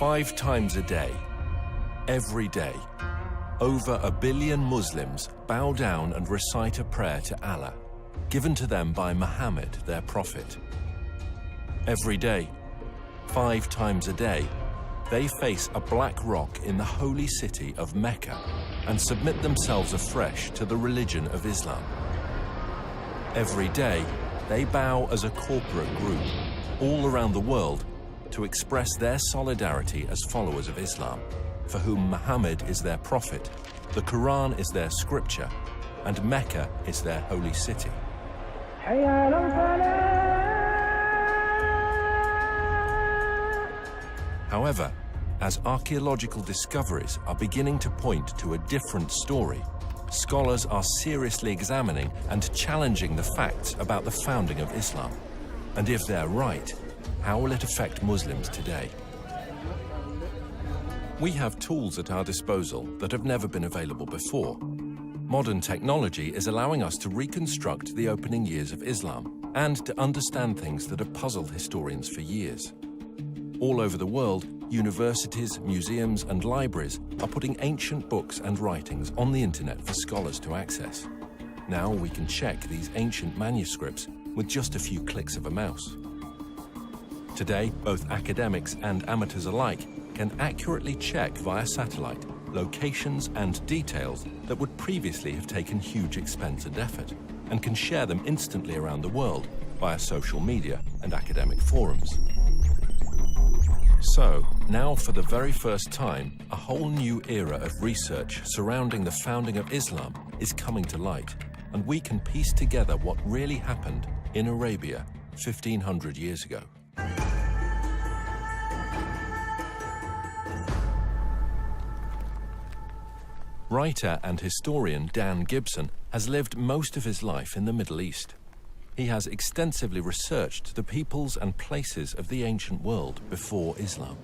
5 times a day, every day, over 1 billion Muslims bow down and recite a prayer to Allah, given to them by Muhammad, their prophet. Every day, 5 times a day, they face a black rock in the holy city of Mecca and submit themselves afresh to the religion of Islam. Every day, they bow as a corporate group all around the world to express their solidarity as followers of Islam, for whom Muhammad is their prophet, the Quran is their scripture, and Mecca is their holy city. However, as archaeological discoveries are beginning to point to a different story, scholars are seriously examining and challenging the facts about the founding of Islam. And if they're right, how will it affect Muslims today? We have tools at our disposal that have never been available before. Modern technology is allowing us to reconstruct the opening years of Islam and to understand things that have puzzled historians for years. All over the world, universities, museums, and libraries are putting ancient books and writings on the internet for scholars to access. Now we can check these ancient manuscripts with just a few clicks of a mouse. Today, both academics and amateurs alike can accurately check via satellite locations and details that would previously have taken huge expense and effort, and can share them instantly around the world via social media and academic forums. So, now for the very first time, a whole new era of research surrounding the founding of Islam is coming to light, and we can piece together what really happened in Arabia 1500 years ago. Writer and historian Dan Gibson has lived most of his life in the Middle East. He has extensively researched the peoples and places of the ancient world before Islam.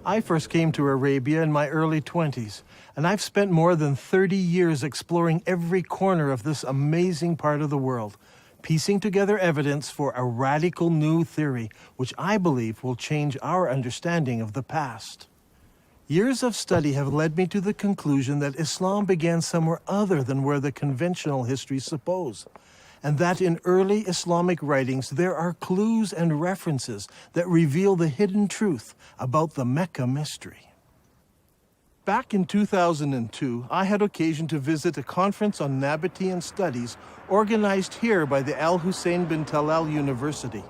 I first came to Arabia in my early 20s, and I've spent more than 30 years exploring every corner of this amazing part of the world, piecing together evidence for a radical new theory, which I believe will change our understanding of the past. Years of study have led me to the conclusion that Islam began somewhere other than where the conventional histories suppose, and that in early Islamic writings there are clues and references that reveal the hidden truth about the Mecca mystery. Back in 2002, I had occasion to visit a conference on Nabatean studies organized here by the Al Hussein bin Talal University.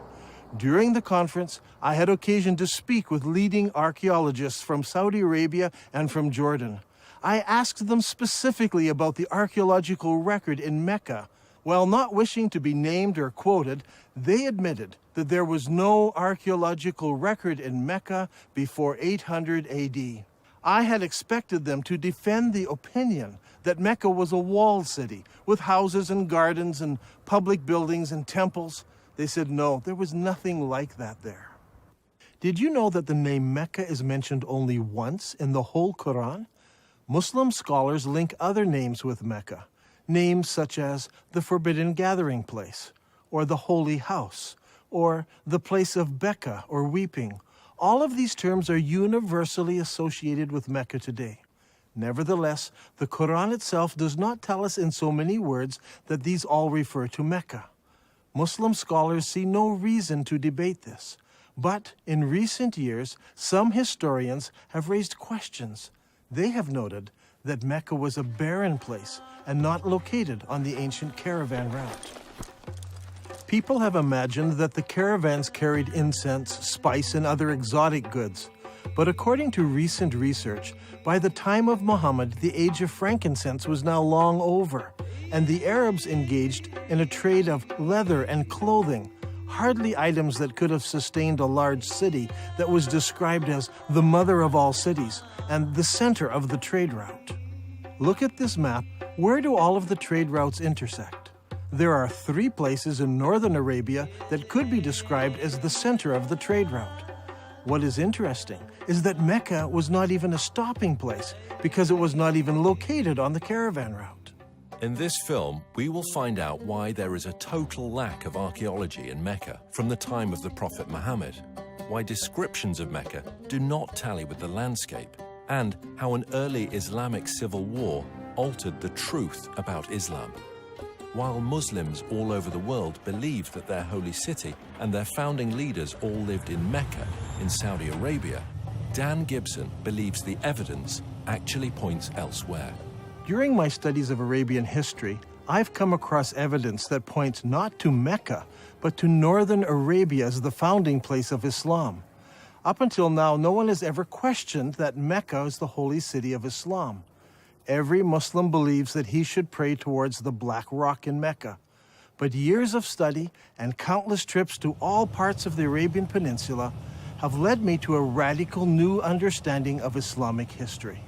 During the conference, I had occasion to speak with leading archaeologists from Saudi Arabia and from Jordan. I asked them specifically about the archaeological record in Mecca. While not wishing to be named or quoted, they admitted that there was no archaeological record in Mecca before 800 AD. I had expected them to defend the opinion that Mecca was a walled city with houses and gardens and public buildings and temples. They said no, there was nothing like that there. Did you know that the name Mecca is mentioned only once in the whole Quran? Muslim scholars link other names with Mecca, names such as the Forbidden Gathering Place, or the Holy House, or the Place of Becca, or Weeping. All of these terms are universally associated with Mecca today. Nevertheless, the Quran itself does not tell us in so many words that these all refer to Mecca. Muslim scholars see no reason to debate this, but in recent years, some historians have raised questions. They have noted that Mecca was a barren place and not located on the ancient caravan route. People have imagined that the caravans carried incense, spice, and other exotic goods. But according to recent research, by the time of Muhammad, the age of frankincense was now long over, and the Arabs engaged in a trade of leather and clothing, hardly items that could have sustained a large city that was described as the mother of all cities and the center of the trade route. Look at this map. Where do all of the trade routes intersect? There are 3 places in northern Arabia that could be described as the center of the trade route. What is interesting is that Mecca was not even a stopping place because it was not even located on the caravan route. In this film, we will find out why there is a total lack of archaeology in Mecca from the time of the Prophet Muhammad. why descriptions of Mecca do not tally with the landscape, and how an early Islamic civil war altered the truth about Islam. While Muslims all over the world believed that their holy city and their founding leaders all lived in Mecca, in Saudi Arabia, Dan Gibson believes the evidence actually points elsewhere. During my studies of Arabian history, I've come across evidence that points not to Mecca, but to northern Arabia as the founding place of Islam. Up until now, no one has ever questioned that Mecca is the holy city of Islam. Every Muslim believes that he should pray towards the Black Rock in Mecca. But years of study and countless trips to all parts of the Arabian Peninsula have led me to a radical new understanding of Islamic history.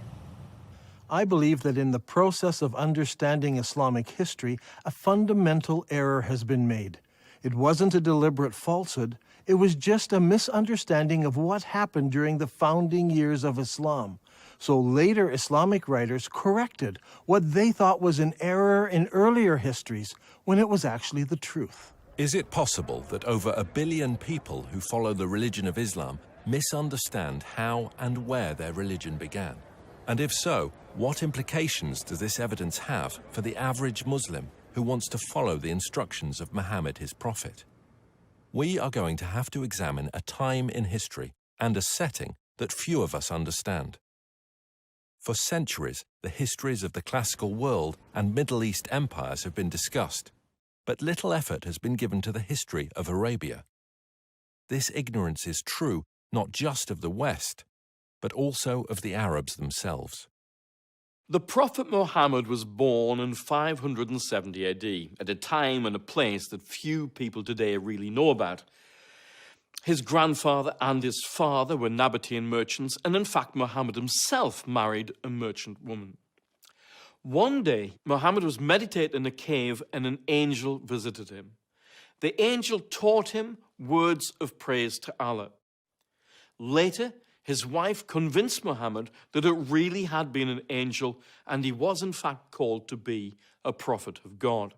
I believe that in the process of understanding Islamic history, a fundamental error has been made. It wasn't a deliberate falsehood, it was just a misunderstanding of what happened during the founding years of Islam. So later Islamic writers corrected what they thought was an error in earlier histories when it was actually the truth. Is it possible that over 1 billion people who follow the religion of Islam misunderstand how and where their religion began? And if so, what implications does this evidence have for the average Muslim who wants to follow the instructions of Muhammad, his prophet? We are going to have to examine a time in history and a setting that few of us understand. For centuries, the histories of the classical world and Middle East empires have been discussed, but little effort has been given to the history of Arabia. This ignorance is true not just of the West, but also of the Arabs themselves. The Prophet Muhammad was born in 570 AD, at a time and a place that few people today really know about. His grandfather and his father were Nabatean merchants, and in fact Muhammad himself married a merchant woman. One day, Muhammad was meditating in a cave and an angel visited him. The angel taught him words of praise to Allah. Later, his wife convinced Muhammad that it really had been an angel and he was in fact called to be a prophet of God.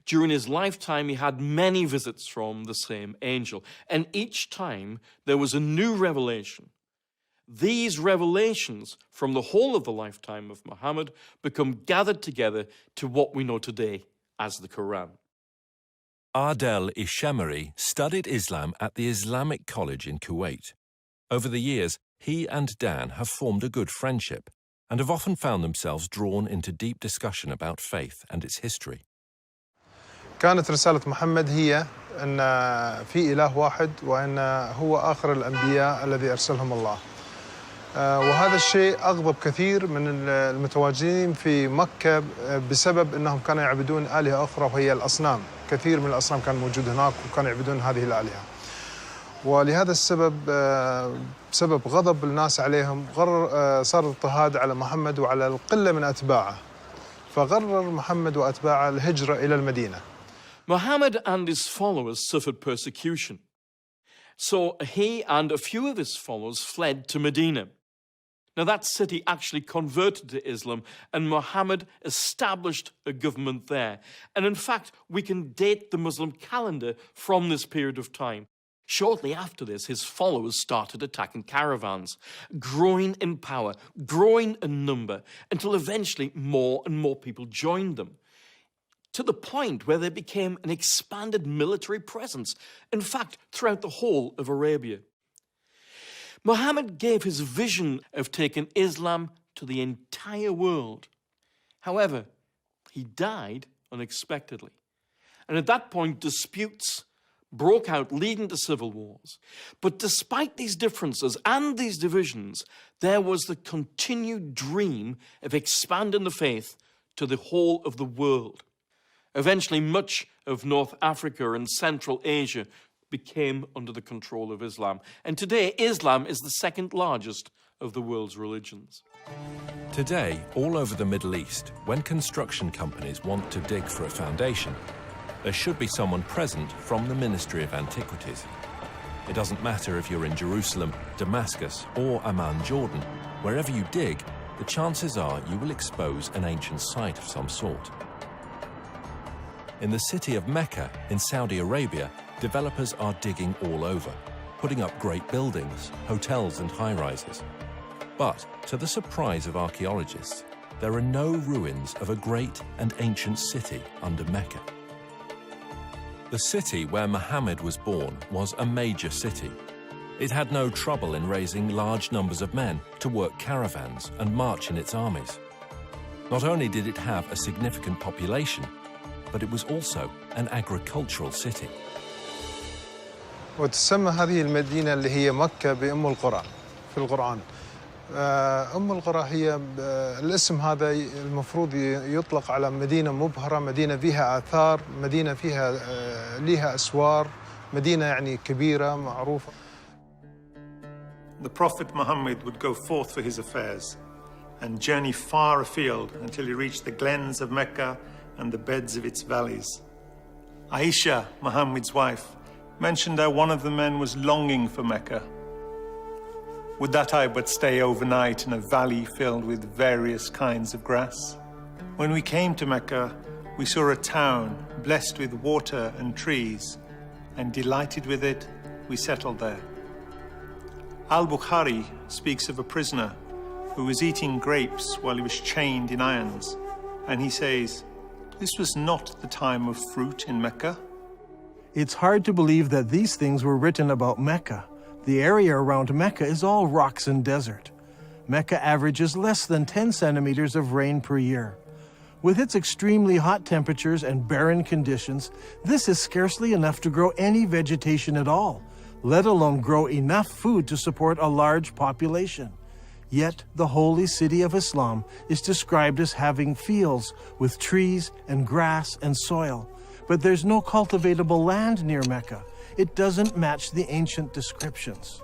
During his lifetime, he had many visits from the same angel, and each time there was a new revelation. These revelations from the whole of the lifetime of Muhammad become gathered together to what we know today as the Quran. Adel Ishamari studied Islam at the Islamic College in Kuwait. Over the years, he and Dan have formed a good friendship and have often found themselves drawn into deep discussion about faith and its history. كانت رسالة محمد هي أن في إله واحد وأن هو آخر الأنبياء الذي أرسلهم الله. وهذا الشيء أغضب كثير من المتواجدين في مكة بسبب أنهم كانوا يعبدون آلهة أخرى وهي الأصنام. كثير من الأصنام كان موجود هناك وكانوا يعبدون هذه الآلهة. ولهذا السبب بسبب غضب الناس عليهم صار اضطهاد على محمد وعلى القلة من أتباعه. فقرر محمد وأتباعه الهجرة إلى المدينة. Muhammad and his followers suffered persecution. So he and a few of his followers fled to Medina. Now that city actually converted to Islam and Muhammad established a government there. And in fact, we can date the Muslim calendar from this period of time. Shortly after this, his followers started attacking caravans, growing in power, growing in number, until eventually more and more people joined them, to the point where they became an expanded military presence, in fact, throughout the whole of Arabia. Muhammad gave his vision of taking Islam to the entire world. However, he died unexpectedly. And at that point, disputes broke out, leading to civil wars. But despite these differences and these divisions, there was the continued dream of expanding the faith to the whole of the world. Eventually, much of North Africa and Central Asia became under the control of Islam. And today, Islam is the second largest of the world's religions. Today, all over the Middle East, when construction companies want to dig for a foundation, there should be someone present from the Ministry of Antiquities. It doesn't matter if you're in Jerusalem, Damascus, or Amman, Jordan. Wherever you dig, the chances are you will expose an ancient site of some sort. In the city of Mecca in Saudi Arabia, developers are digging all over, putting up great buildings, hotels and high-rises. But, to the surprise of archaeologists, there are no ruins of a great and ancient city under Mecca. The city where Muhammad was born was a major city. It had no trouble in raising large numbers of men to work caravans and march in its armies. Not only did it have a significant population, but it was also an agricultural city. وتسمى هذه المدينة اللي هي مكة بأم القرى في القرآن. أم القرى هي الاسم هذا المفروض يطلق على مدينة مبهرة، مدينة فيها آثار، مدينة فيها لها أسوار، مدينة يعني كبيرة معروفة. The Prophet Muhammad would go forth for his affairs and journey far afield until he reached the glens of Mecca and the beds of its valleys. Aisha, Muhammad's wife, mentioned how one of the men was longing for Mecca. Would that I but stay overnight in a valley filled with various kinds of grass? When we came to Mecca, we saw a town blessed with water and trees, and delighted with it, we settled there. Al-Bukhari speaks of a prisoner who was eating grapes while he was chained in irons, and he says, "This was not the time of fruit in Mecca." It's hard to believe that these things were written about Mecca. The area around Mecca is all rocks and desert. Mecca averages less than 10 centimeters of rain per year. With its extremely hot temperatures and barren conditions, this is scarcely enough to grow any vegetation at all, let alone grow enough food to support a large population. Yet the holy city of Islam is described as having fields with trees and grass and soil. But there's no cultivatable land near Mecca. It doesn't match the ancient descriptions.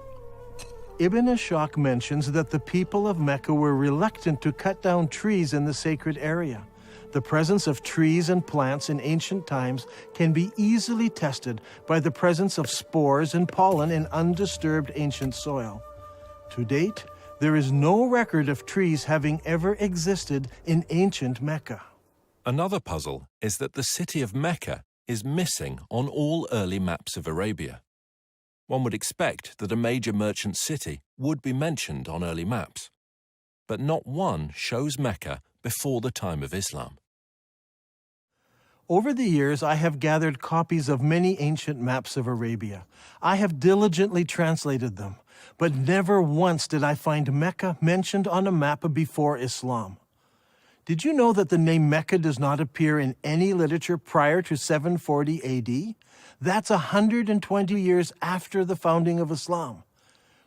Ibn Ishaq mentions that the people of Mecca were reluctant to cut down trees in the sacred area. The presence of trees and plants in ancient times can be easily tested by the presence of spores and pollen in undisturbed ancient soil. To date, there is no record of trees having ever existed in ancient Mecca. Another puzzle is that the city of Mecca is missing on all early maps of Arabia. One would expect that a major merchant city would be mentioned on early maps, but not one shows Mecca before the time of Islam. Over the years, I have gathered copies of many ancient maps of Arabia. I have diligently translated them, but never once did I find Mecca mentioned on a map before Islam. Did you know that the name Mecca does not appear in any literature prior to 740 AD? That's 120 years after the founding of Islam.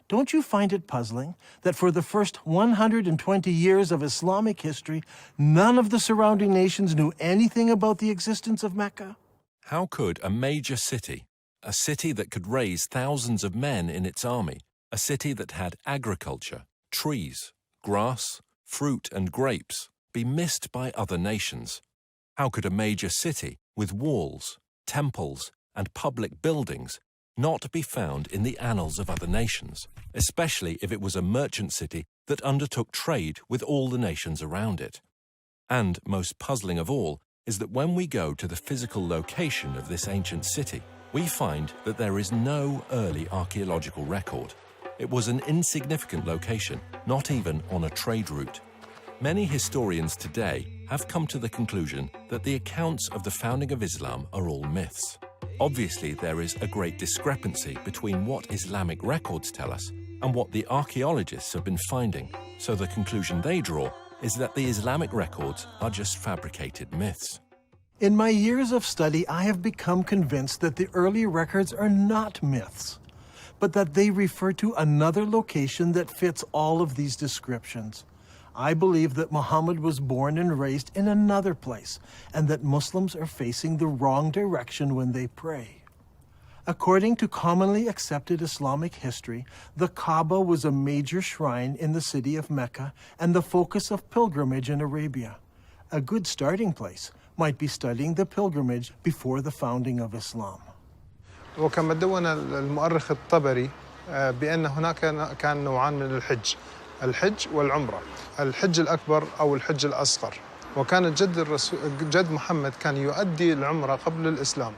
Don't you find it puzzling that for the first 120 years of Islamic history, none of the surrounding nations knew anything about the existence of Mecca? How could a major city, a city that could raise thousands of men in its army, a city that had agriculture, trees, grass, fruit and grapes, be missed by other nations? How could a major city with walls, temples, and public buildings not be found in the annals of other nations, especially if it was a merchant city that undertook trade with all the nations around it? And most puzzling of all is that when we go to the physical location of this ancient city, we find that there is no early archaeological record. It was an insignificant location, not even on a trade route. Many historians today have come to the conclusion that the accounts of the founding of Islam are all myths. Obviously, there is a great discrepancy between what Islamic records tell us and what the archaeologists have been finding, so the conclusion they draw is that the Islamic records are just fabricated myths. In my years of study, I have become convinced that the early records are not myths, but that they refer to another location that fits all of these descriptions. I believe that Muhammad was born and raised in another place, and that Muslims are facing the wrong direction when they pray. According to commonly accepted Islamic history, the Kaaba was a major shrine in the city of Mecca and the focus of pilgrimage in Arabia. A good starting place might be studying the pilgrimage before the founding of Islam. وكما دون المؤرخ الطبري بأن هناك كان نوعان من الحج، الحج والعمرة، الحج الأكبر أو الحج الأصغر، وكان جد محمد كان يؤدي العمرة قبل الإسلام.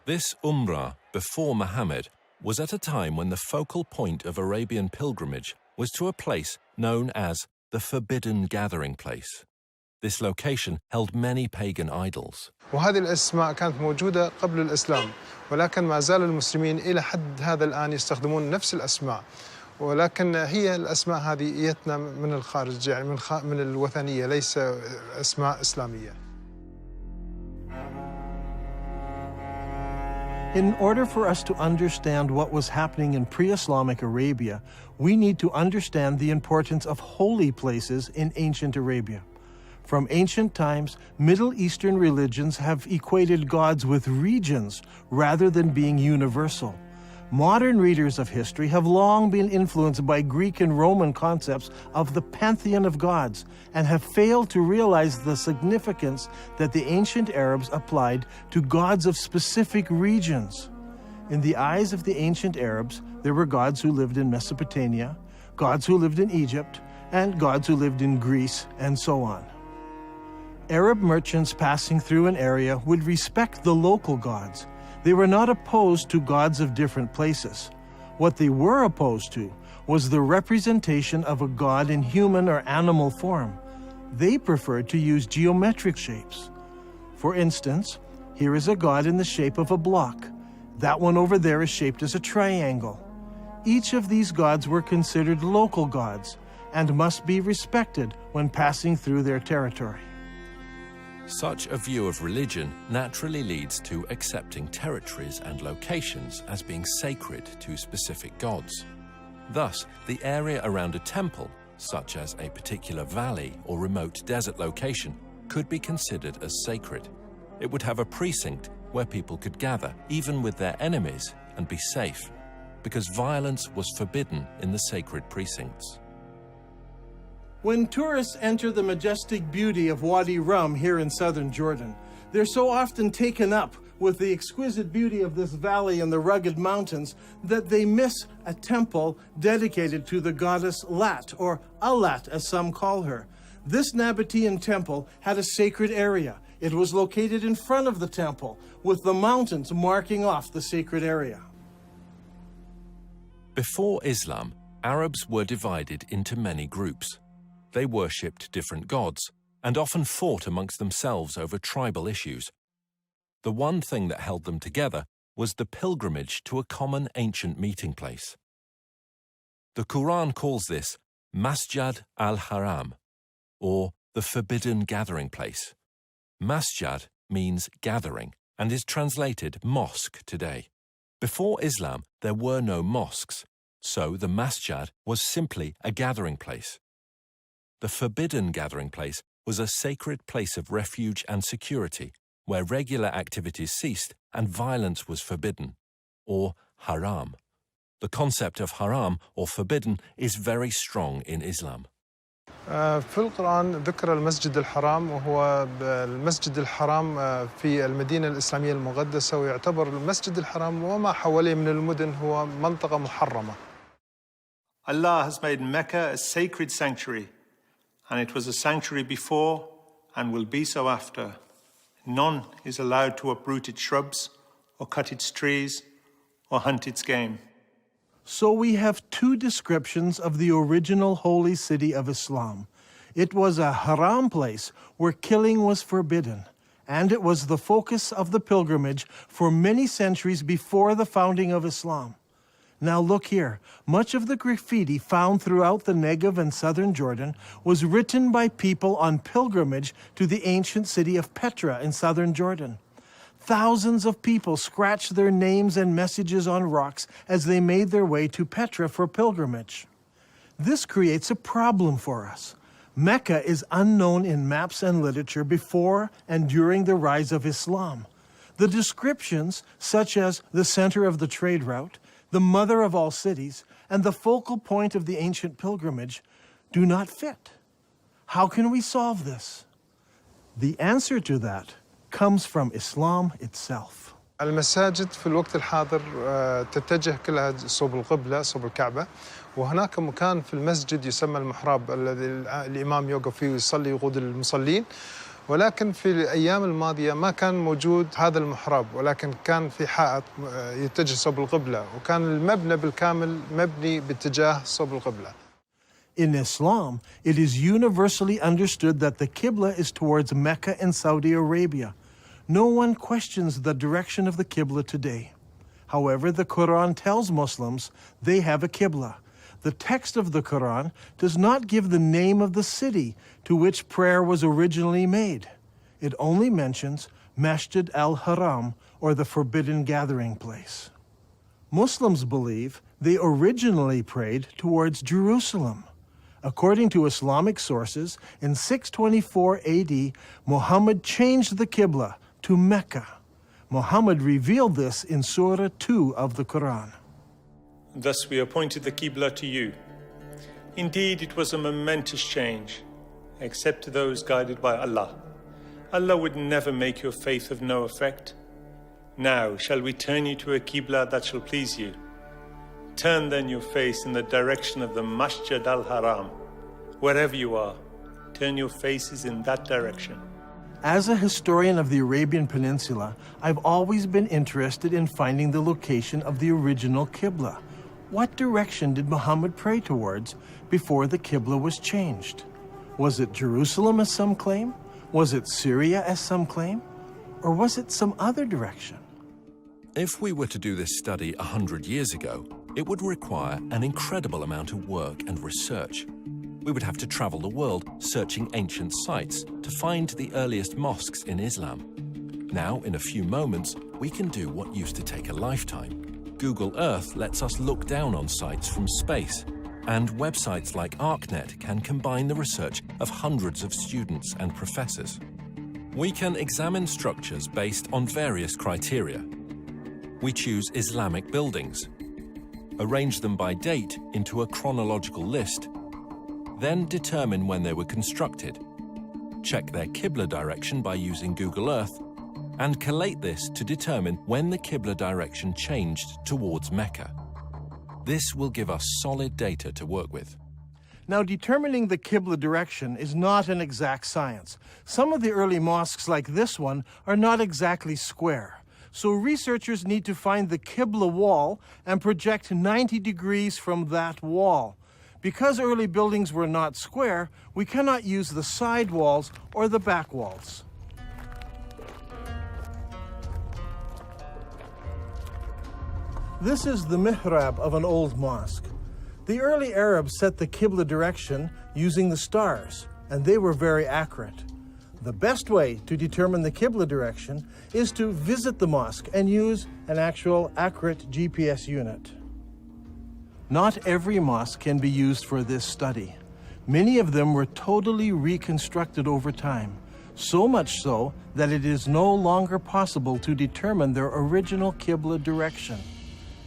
This Umrah before Muhammad was at a time when the focal point of Arabian pilgrimage was to a place known as the Forbidden Gathering Place. This location held many pagan idols. وهذه الأسماء كانت موجودة قبل الإسلام، ولكن ما زال المسلمين إلى حد هذا الآن يستخدمون نفس الأسماء، ولكن هي الأسماء هذه إتنا من الخارج، يعني من الوثنية، ليس أسماء إسلامية. In order for us to understand what was happening in pre-Islamic Arabia, we need to understand the importance of holy places in ancient Arabia. From ancient times, Middle Eastern religions have equated gods with regions rather than being universal. Modern readers of history have long been influenced by Greek and Roman concepts of the pantheon of gods and have failed to realize the significance that the ancient Arabs applied to gods of specific regions. In the eyes of the ancient Arabs, there were gods who lived in Mesopotamia, gods who lived in Egypt, and gods who lived in Greece, and so on. Arab merchants passing through an area would respect the local gods. They were not opposed to gods of different places. What they were opposed to was the representation of a god in human or animal form. They preferred to use geometric shapes. For instance, here is a god in the shape of a block. That one over there is shaped as a triangle. Each of these gods were considered local gods and must be respected when passing through their territory. Such a view of religion naturally leads to accepting territories and locations as being sacred to specific gods. Thus, the area around a temple, such as a particular valley or remote desert location, could be considered as sacred. It would have a precinct where people could gather, even with their enemies, and be safe, because violence was forbidden in the sacred precincts. When tourists enter the majestic beauty of Wadi Rum here in southern Jordan, they're so often taken up with the exquisite beauty of this valley and the rugged mountains that they miss a temple dedicated to the goddess Lat, or Allat as some call her. This Nabatean temple had a sacred area. It was located in front of the temple, with the mountains marking off the sacred area. Before Islam, Arabs were divided into many groups. They worshipped different gods and often fought amongst themselves over tribal issues. The one thing that held them together was the pilgrimage to a common ancient meeting place. The Quran calls this Masjid al-Haram, or the Forbidden Gathering Place. Masjid means gathering and is translated mosque today. Before Islam, there were no mosques, so the masjid was simply a gathering place. The Forbidden Gathering Place was a sacred place of refuge and security, where regular activities ceased and violence was forbidden, or haram. The concept of haram, or forbidden, is very strong in Islam. في القرآن ذكر المسجد الحرام، وهو المسجد الحرام في المدينة الإسلامية المقدسة، ويعتبر المسجد الحرام وما حواليه من المدن هو منطقة محرمة. Allah has made Mecca a sacred sanctuary, and it was a sanctuary before and will be so after. None is allowed to uproot its shrubs or cut its trees or hunt its game. So we have two descriptions of the original holy city of Islam. It was a haram place where killing was forbidden, and it was the focus of the pilgrimage for many centuries before the founding of Islam. Now look here, much of the graffiti found throughout the Negev and southern Jordan was written by people on pilgrimage to the ancient city of Petra in southern Jordan. Thousands of people scratched their names and messages on rocks as they made their way to Petra for pilgrimage. This creates a problem for us. Mecca is unknown in maps and literature before and during the rise of Islam. The descriptions, such as the center of the trade route, the mother of all cities, and the focal point of the ancient pilgrimage, do not fit. How can we solve this? The answer to that comes from Islam itself. المساجد في الوقت الحاضر تتجه كلها صوب القبلة، صوب الكعبة، وهناك مكان في المسجد يسمى المحراب الذي الإمام يوقف فيه ويصلي يقود المصلين، ولكن في الأيام الماضية ما كان موجود هذا المحراب، ولكن كان في حائط يتجه صوب القبلة، وكان المبنى بالكامل مبني باتجاه صوب القبلة. In Islam, it is universally understood that the Qibla is towards Mecca in Saudi Arabia. No one questions the direction of the Qibla today. However, the Quran tells Muslims they have a Qibla. The text of the Quran does not give the name of the city to which prayer was originally made. It only mentions Masjid al-Haram, or the forbidden gathering place. Muslims believe they originally prayed towards Jerusalem. According to Islamic sources, in 624 AD, Muhammad changed the Qibla to Mecca. Muhammad revealed this in Surah 2 of the Quran. Thus we appointed the Qibla to you. Indeed, it was a momentous change, except to those guided by Allah. Allah would never make your faith of no effect. Now shall we turn you to a Qibla that shall please you. Turn then your face in the direction of the Masjid al-Haram. Wherever you are, turn your faces in that direction. As a historian of the Arabian Peninsula, I've always been interested in finding the location of the original Qibla. What direction did Muhammad pray towards before the Qibla was changed? Was it Jerusalem, as some claim? Was it Syria, as some claim? Or was it some other direction? If we were to do this study 100 years ago, it would require an incredible amount of work and research. We would have to travel the world searching ancient sites to find the earliest mosques in Islam. Now, in a few moments, we can do what used to take a lifetime. Google Earth lets us look down on sites from space, and websites like ArcNet can combine the research of hundreds of students and professors. We can examine structures based on various criteria. We choose Islamic buildings, arrange them by date into a chronological list, then determine when they were constructed, check their Qibla direction by using Google Earth, and collate this to determine when the Qibla direction changed towards Mecca. This will give us solid data to work with. Now, determining the Qibla direction is not an exact science. Some of the early mosques, like this one, are not exactly square. So researchers need to find the Qibla wall and project 90 degrees from that wall. Because early buildings were not square, we cannot use the side walls or the back walls. This is the mihrab of an old mosque. The early Arabs set the Qibla direction using the stars, and they were very accurate. The best way to determine the Qibla direction is to visit the mosque and use an actual accurate GPS unit. Not every mosque can be used for this study. Many of them were totally reconstructed over time, so much so that it is no longer possible to determine their original Qibla direction.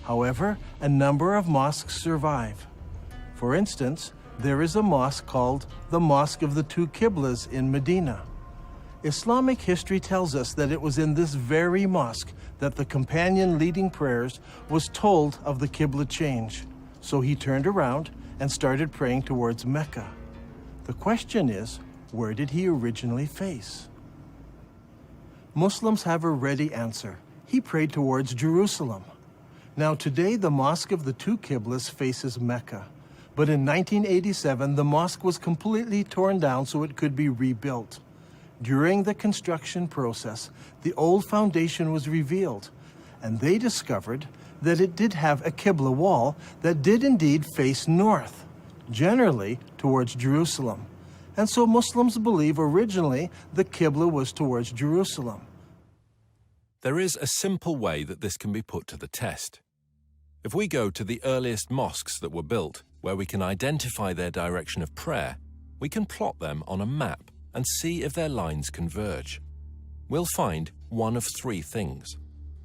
However, a number of mosques survive. For instance, there is a mosque called the Mosque of the Two Qiblas in Medina. Islamic history tells us that it was in this very mosque that the companion leading prayers was told of the Qibla change. So he turned around and started praying towards Mecca. The question is, where did he originally face? Muslims have a ready answer. He prayed towards Jerusalem. Now today, the Mosque of the Two Qiblas faces Mecca. But in 1987, the mosque was completely torn down so it could be rebuilt. During the construction process, the old foundation was revealed, and they discovered that it did have a Qibla wall that did indeed face north, generally towards Jerusalem. And so Muslims believe originally the Qibla was towards Jerusalem. There is a simple way that this can be put to the test. If we go to the earliest mosques that were built, where we can identify their direction of prayer, we can plot them on a map and see if their lines converge. We'll find one of three things.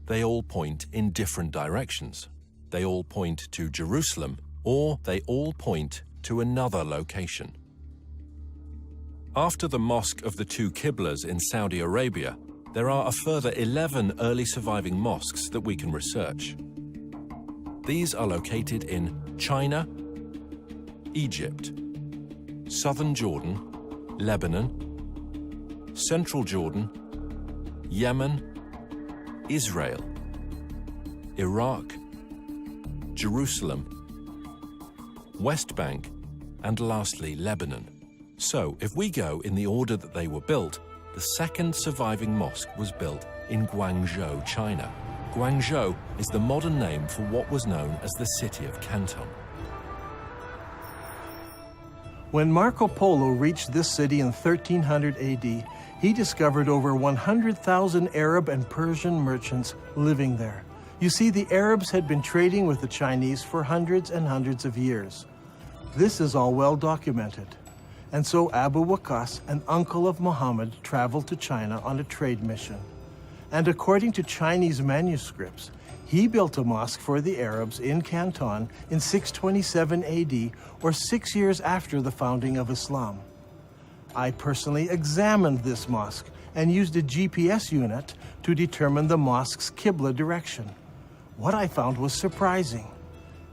They all point in different directions. They all point to Jerusalem, or they all point to another location. After the Mosque of the Two Qiblas in Saudi Arabia, there are a further 11 early surviving mosques that we can research. These are located in China, Egypt, southern Jordan, Lebanon, Central Jordan, Yemen, Israel, Iraq, Jerusalem, West Bank, and lastly Lebanon. So if we go in the order that they were built, the second surviving mosque was built in Guangzhou, China. Guangzhou is the modern name for what was known as the city of Canton. When Marco Polo reached this city in 1300 AD, he discovered over 100,000 Arab and Persian merchants living there. You see, the Arabs had been trading with the Chinese for hundreds and hundreds of years. This is all well documented. And so Abu Waqas, an uncle of Muhammad, traveled to China on a trade mission. And according to Chinese manuscripts, he built a mosque for the Arabs in Canton in 627 AD, or 6 years after the founding of Islam. I personally examined this mosque and used a GPS unit to determine the mosque's Qibla direction. What I found was surprising.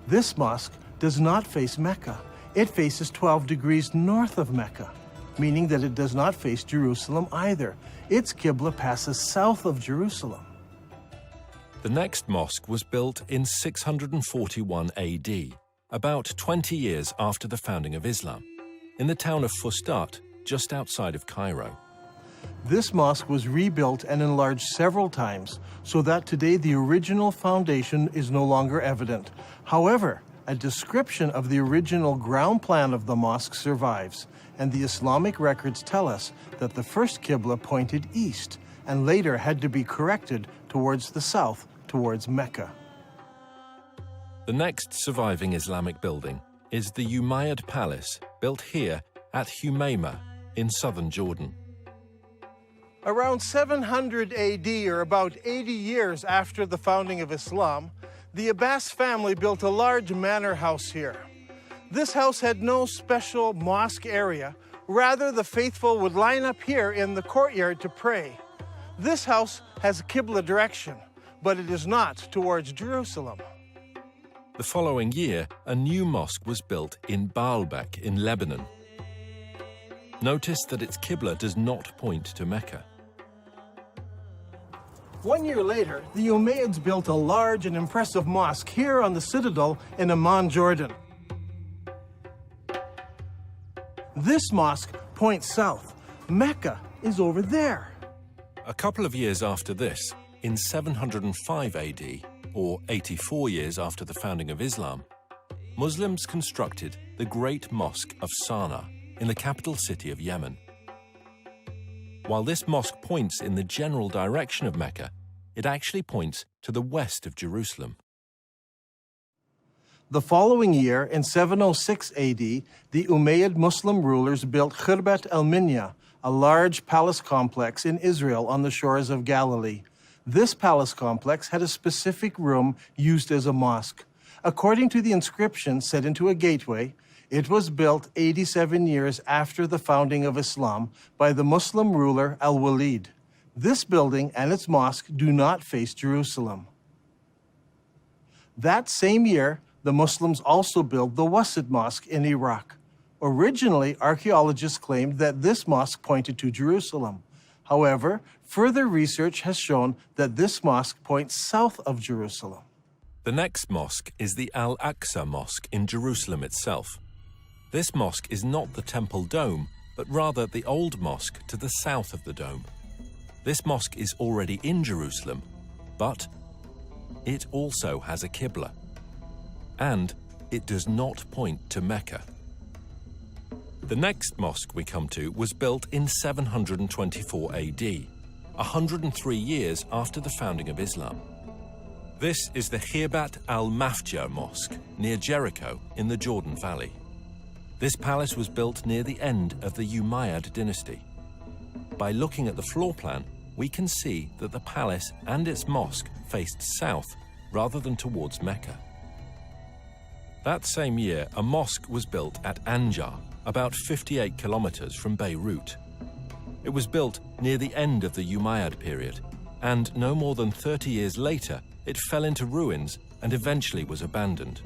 This mosque does not face Mecca. It faces 12 degrees north of Mecca, meaning that it does not face Jerusalem either. Its Qibla passes south of Jerusalem. The next mosque was built in 641 AD, about 20 years after the founding of Islam, in the town of Fustat, just outside of Cairo. This mosque was rebuilt and enlarged several times, so that today the original foundation is no longer evident. However, a description of the original ground plan of the mosque survives, and the Islamic records tell us that the first Qibla pointed east and later had to be corrected towards the south, towards Mecca. The next surviving Islamic building is the Umayyad Palace, built here at Humayma in southern Jordan. Around 700 AD, or about 80 years after the founding of Islam, the Abbas family built a large manor house here. This house had no special mosque area. Rather, the faithful would line up here in the courtyard to pray. This house has a Qibla direction, but it is not towards Jerusalem. The following year, a new mosque was built in Baalbek in Lebanon. Notice that its Qibla does not point to Mecca. 1 year later, the Umayyads built a large and impressive mosque here on the citadel in Amman, Jordan. This mosque points south. Mecca is over there. A couple of years after this, in 705 AD, or 84 years after the founding of Islam, Muslims constructed the Great Mosque of Sana'a in the capital city of Yemen. While this mosque points in the general direction of Mecca, it actually points to the west of Jerusalem. The following year, in 706 AD, the Umayyad Muslim rulers built Khirbat al-Minya, a large palace complex in Israel on the shores of Galilee. This palace complex had a specific room used as a mosque. According to the inscription set into a gateway, it was built 87 years after the founding of Islam by the Muslim ruler Al-Walid. This building and its mosque do not face Jerusalem. That same year, the Muslims also built the Wasit Mosque in Iraq. Originally, archaeologists claimed that this mosque pointed to Jerusalem. However, further research has shown that this mosque points south of Jerusalem. The next mosque is the Al-Aqsa Mosque in Jerusalem itself. This mosque is not the temple dome, but rather the old mosque to the south of the dome. This mosque is already in Jerusalem, but it also has a Qibla. And it does not point to Mecca. The next mosque we come to was built in 724 AD, 103 years after the founding of Islam. This is the Khirbat al-Mafja Mosque near Jericho in the Jordan Valley. This palace was built near the end of the Umayyad dynasty. By looking at the floor plan, we can see that the palace and its mosque faced south rather than towards Mecca. That same year, a mosque was built at Anjar, about 58 kilometers from Beirut. It was built near the end of the Umayyad period, and no more than 30 years later, it fell into ruins and eventually was abandoned.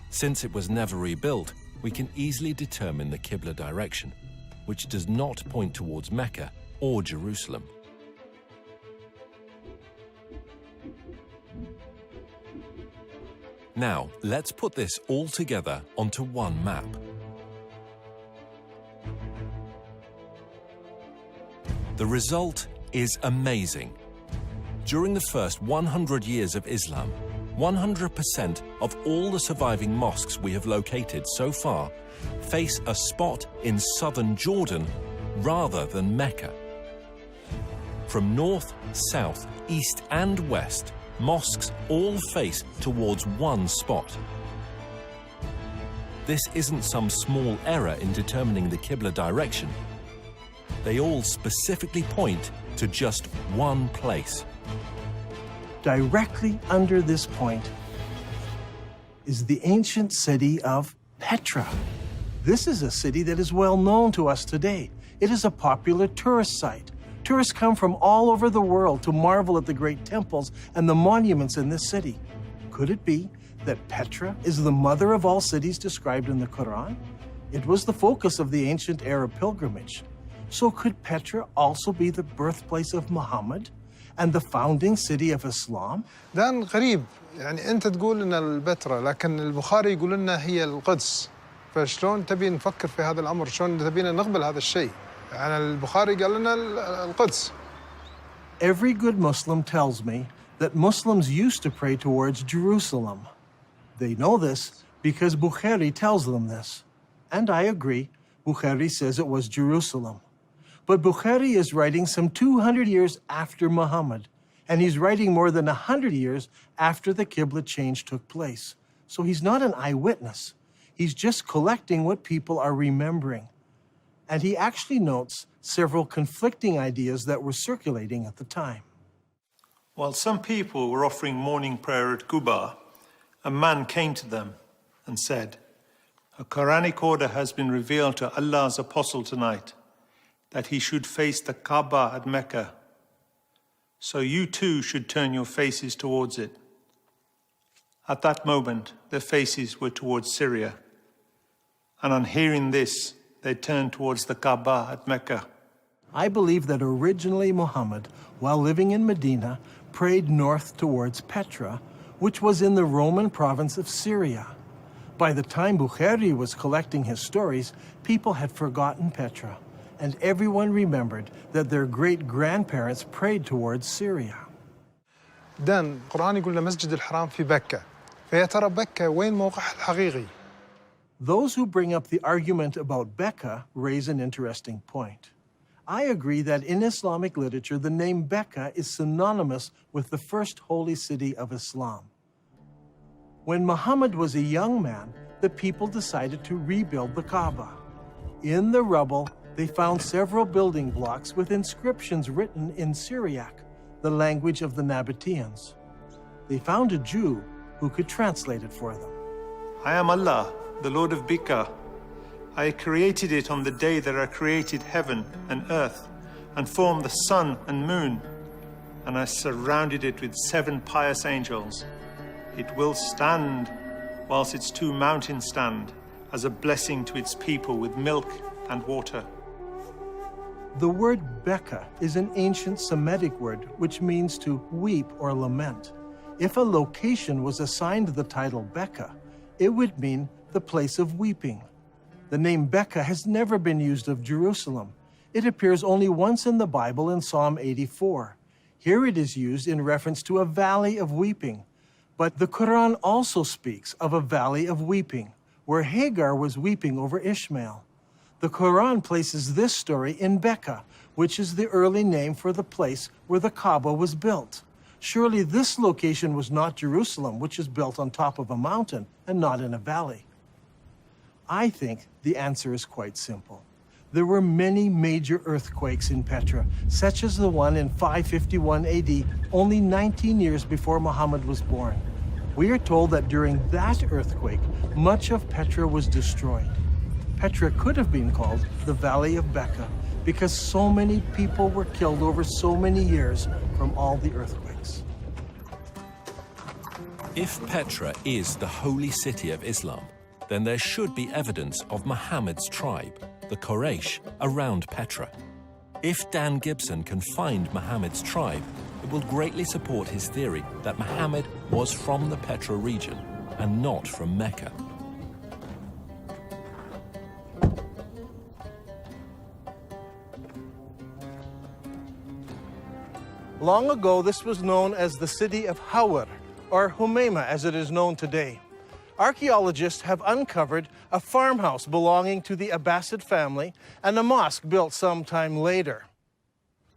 Since it was never rebuilt, we can easily determine the Qibla direction, which does not point towards Mecca or Jerusalem. Now, let's put this all together onto one map. The result is amazing. During the first 100 years of Islam, 100% of all the surviving mosques we have located so far face a spot in southern Jordan rather than Mecca. From north, south, east and west, mosques all face towards one spot. This isn't some small error in determining the Qibla direction. They all specifically point to just one place. Directly under this point is the ancient city of Petra. This is a city that is well known to us today. It is a popular tourist site. Tourists come from all over the world to marvel at the great temples and the monuments in this city. Could it be that Petra is the mother of all cities described in the Quran? It was the focus of the ancient Arab pilgrimage. So could Petra also be the birthplace of Muhammad and the founding city of Islam? دان غريب، يعني أنت تقول إن البتراء لكن البخاري يقول لنا هي القدس. فشلون تبي نفكر في هذا الأمر؟ شلون تبينا نقبل هذا الشيء؟ يعني البخاري قال لنا القدس. Every good Muslim tells me that Muslims used to pray towards Jerusalem. They know this because Bukhari tells them this. And I agree, Bukhari says it was Jerusalem. But Bukhari is writing some 200 years after Muhammad, and he's writing more than 100 years after the Qibla change took place. So he's not an eyewitness. He's just collecting what people are remembering. And he actually notes several conflicting ideas that were circulating at the time. While some people were offering morning prayer at Quba, a man came to them and said, "A Quranic order has been revealed to Allah's apostle tonight, that he should face the Kaaba at Mecca. So you too should turn your faces towards it." At that moment, their faces were towards Syria. And on hearing this, they turned towards the Kaaba at Mecca. I believe that originally Muhammad, while living in Medina, prayed north towards Petra, which was in the Roman province of Syria. By the time Bukhari was collecting his stories, people had forgotten Petra, and everyone remembered that their great-grandparents prayed towards Syria. دان القرآن يقول لنا مسجد الحرام في بكة. فيا ترى بكة وين موقعها الحقيقي؟ Those who bring up the argument about Becca raise an interesting point. I agree that in Islamic literature, the name Becca is synonymous with the first holy city of Islam. When Muhammad was a young man, the people decided to rebuild the Kaaba. In the rubble, they found several building blocks with inscriptions written in Syriac, the language of the Nabateans. They found a Jew who could translate it for them. "I am Allah, the Lord of Becca. I created it on the day that I created heaven and earth and formed the sun and moon, and I surrounded it with 7 pious angels. It will stand whilst its 2 mountains stand, as a blessing to its people with milk and water." The word Becca is an ancient Semitic word which means to weep or lament. If a location was assigned the title Becca, it would mean the place of weeping. The name Becca has never been used of Jerusalem. It appears only once in the Bible in Psalm 84. Here it is used in reference to a valley of weeping. But the Quran also speaks of a valley of weeping, where Hagar was weeping over Ishmael. The Quran places this story in Becca, which is the early name for the place where the Kaaba was built. Surely this location was not Jerusalem, which is built on top of a mountain and not in a valley. I think the answer is quite simple. There were many major earthquakes in Petra, such as the one in 551 AD, only 19 years before Muhammad was born. We are told that during that earthquake, much of Petra was destroyed. Petra could have been called the Valley of Becca because so many people were killed over so many years from all the earthquakes. If Petra is the holy city of Islam, then there should be evidence of Muhammad's tribe, the Quraysh, around Petra. If Dan Gibson can find Muhammad's tribe, it will greatly support his theory that Muhammad was from the Petra region and not from Mecca. Long ago, this was known as the city of Hawar, or Humayma as it is known today. Archaeologists have uncovered a farmhouse belonging to the Abbasid family and a mosque built sometime later.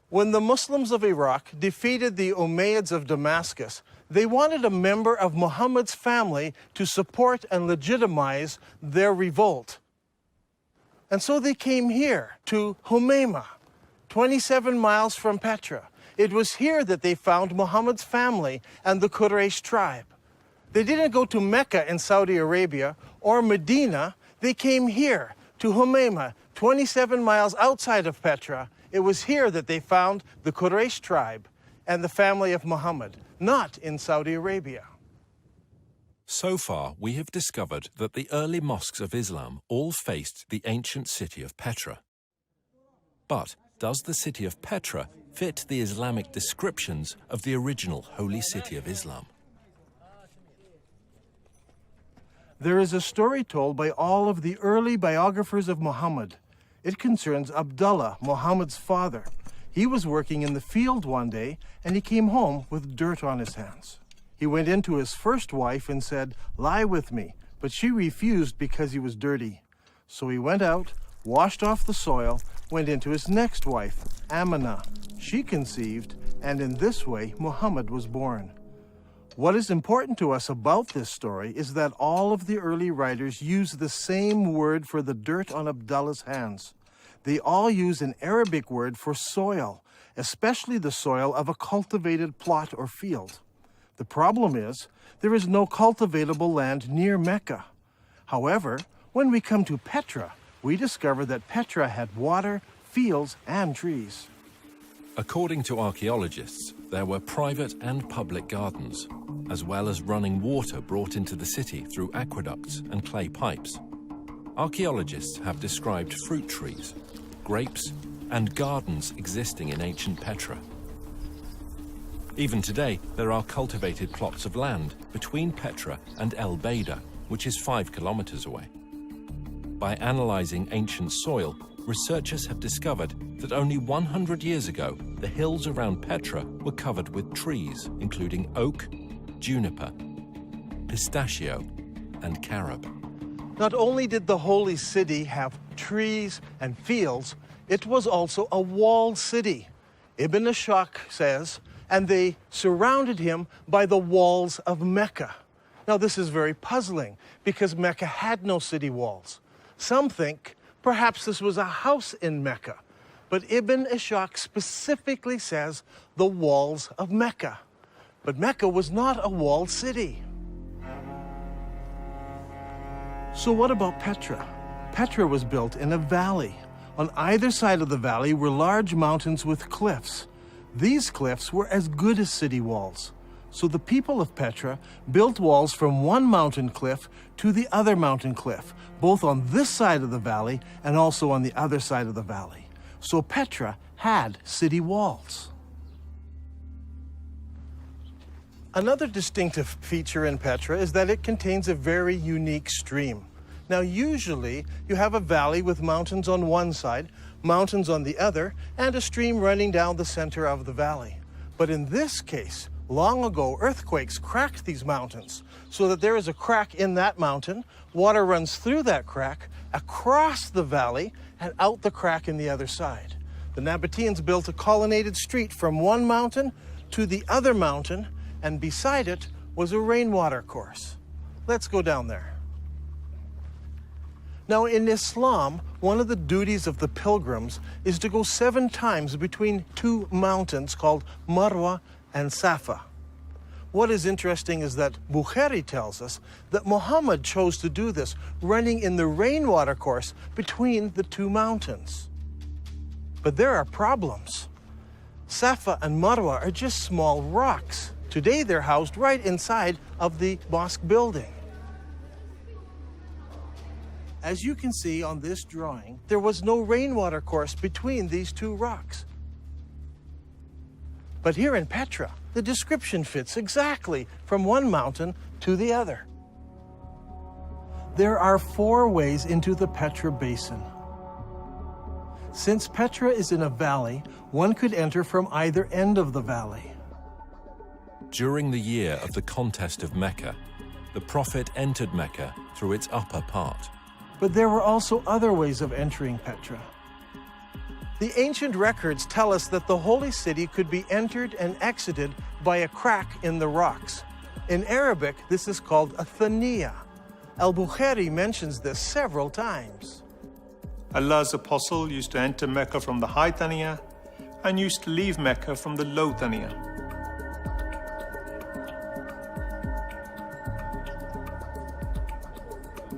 When the Muslims of Iraq defeated the Umayyads of Damascus, they wanted a member of Muhammad's family to support and legitimize their revolt. And so they came here to Humayma, 27 miles from Petra. It was here that they found Muhammad's family and the Quraysh tribe. They didn't go to Mecca in Saudi Arabia or Medina. They came here to Humayma, 27 miles outside of Petra. It was here that they found the Quraysh tribe and the family of Muhammad, not in Saudi Arabia. So far, we have discovered that the early mosques of Islam all faced the ancient city of Petra. But does the city of Petra fit the Islamic descriptions of the original holy city of Islam? There is a story told by all of the early biographers of Muhammad. It concerns Abdullah, Muhammad's father. He was working in the field one day and he came home with dirt on his hands. He went in to his first wife and said, "Lie with me," but she refused because he was dirty. So he went out, washed off the soil, went into his next wife, Amina. She conceived, and in this way, Muhammad was born. What is important to us about this story is that all of the early writers use the same word for the dirt on Abdullah's hands. They all use an Arabic word for soil, especially the soil of a cultivated plot or field. The problem is, there is no cultivatable land near Mecca. However, when we come to Petra, we discover that Petra had water, fields, and trees. According to archaeologists, there were private and public gardens, as well as running water brought into the city through aqueducts and clay pipes. Archaeologists have described fruit trees, grapes, and gardens existing in ancient Petra. Even today, there are cultivated plots of land between Petra and El Beida, which is 5 kilometers away. By analyzing ancient soil, researchers have discovered that only 100 years ago, the hills around Petra were covered with trees, including oak, juniper, pistachio, and carob. Not only did the holy city have trees and fields, it was also a walled city. Ibn Ishaq says, and they surrounded him by the walls of Mecca. Now this is very puzzling because Mecca had no city walls. Some think perhaps this was a house in Mecca, but Ibn Ishaq specifically says the walls of Mecca. But Mecca was not a walled city. So what about Petra? Petra was built in a valley. On either side of the valley were large mountains with cliffs. These cliffs were as good as city walls. So the people of Petra built walls from one mountain cliff to the other mountain cliff, both on this side of the valley and also on the other side of the valley. So Petra had city walls. Another distinctive feature in Petra is that it contains a very unique stream. Now, usually you have a valley with mountains on one side, mountains on the other, and a stream running down the center of the valley. But in this case, long ago, earthquakes cracked these mountains so that there is a crack in that mountain, water runs through that crack, across the valley, and out the crack in the other side. The Nabateans built a colonnaded street from one mountain to the other mountain, and beside it was a rainwater course. Let's go down there. Now, in Islam, one of the duties of the pilgrims is to go 7 times between 2 mountains called Marwa and Safa. What is interesting is that Bukhari tells us that Muhammad chose to do this, running in the rainwater course between the 2 mountains. But there are problems. Safa and Marwa are just small rocks. Today, they're housed right inside of the mosque building. As you can see on this drawing, there was no rainwater course between these two rocks. But here in Petra, the description fits exactly from one mountain to the other. There are 4 ways into the Petra Basin. Since Petra is in a valley, one could enter from either end of the valley. During the year of the contest of Mecca, the Prophet entered Mecca through its upper part. But there were also other ways of entering Petra. The ancient records tell us that the holy city could be entered and exited by a crack in the rocks. In Arabic, this is called a thaniya. Al-Bukhari mentions this several times. Allah's apostle used to enter Mecca from the high Thaniya and used to leave Mecca from the low Thaniya.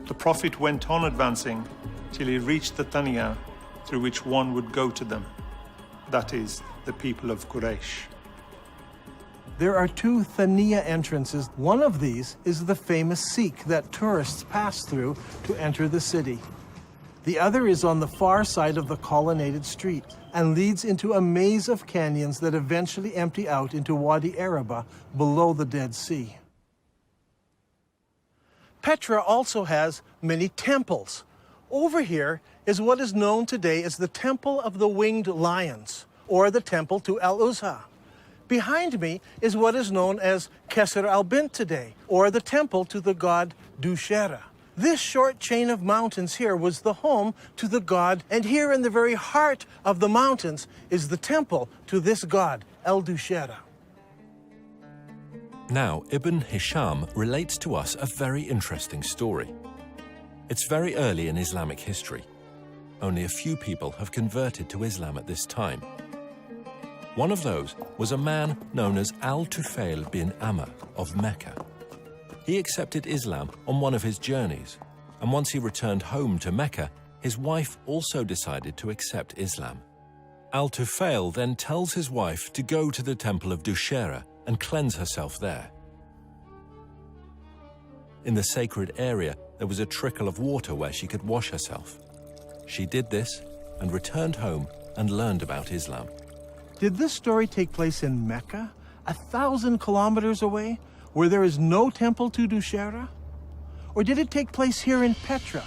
The Prophet went on advancing till he reached the Thaniya through which one would go to them, that is, the people of Quraysh. There are 2 Thaniya entrances. One of these is the famous Sikh that tourists pass through to enter the city. The other is on the far side of the colonnaded street and leads into a maze of canyons that eventually empty out into Wadi Araba below the Dead Sea. Petra also has many temples. Over here is what is known today as the Temple of the Winged Lions, or the Temple to Al-Uzza. Behind me is what is known as Kesr al-Bint today, or the temple to the god Dushera. This short chain of mountains here was the home to the god, and here in the very heart of the mountains is the temple to this god, El-Dushera. Now, Ibn Hisham relates to us a very interesting story. It's very early in Islamic history. Only a few people have converted to Islam at this time. One of those was a man known as Al-Tufail bin Amr of Mecca. He accepted Islam on one of his journeys, and once he returned home to Mecca, his wife also decided to accept Islam. Al-Tufail then tells his wife to go to the temple of Dushera and cleanse herself there. In the sacred area, there was a trickle of water where she could wash herself. She did this and returned home and learned about Islam. Did this story take place in Mecca, 1,000 kilometers away, where there is no temple to Dushera? Or did it take place here in Petra?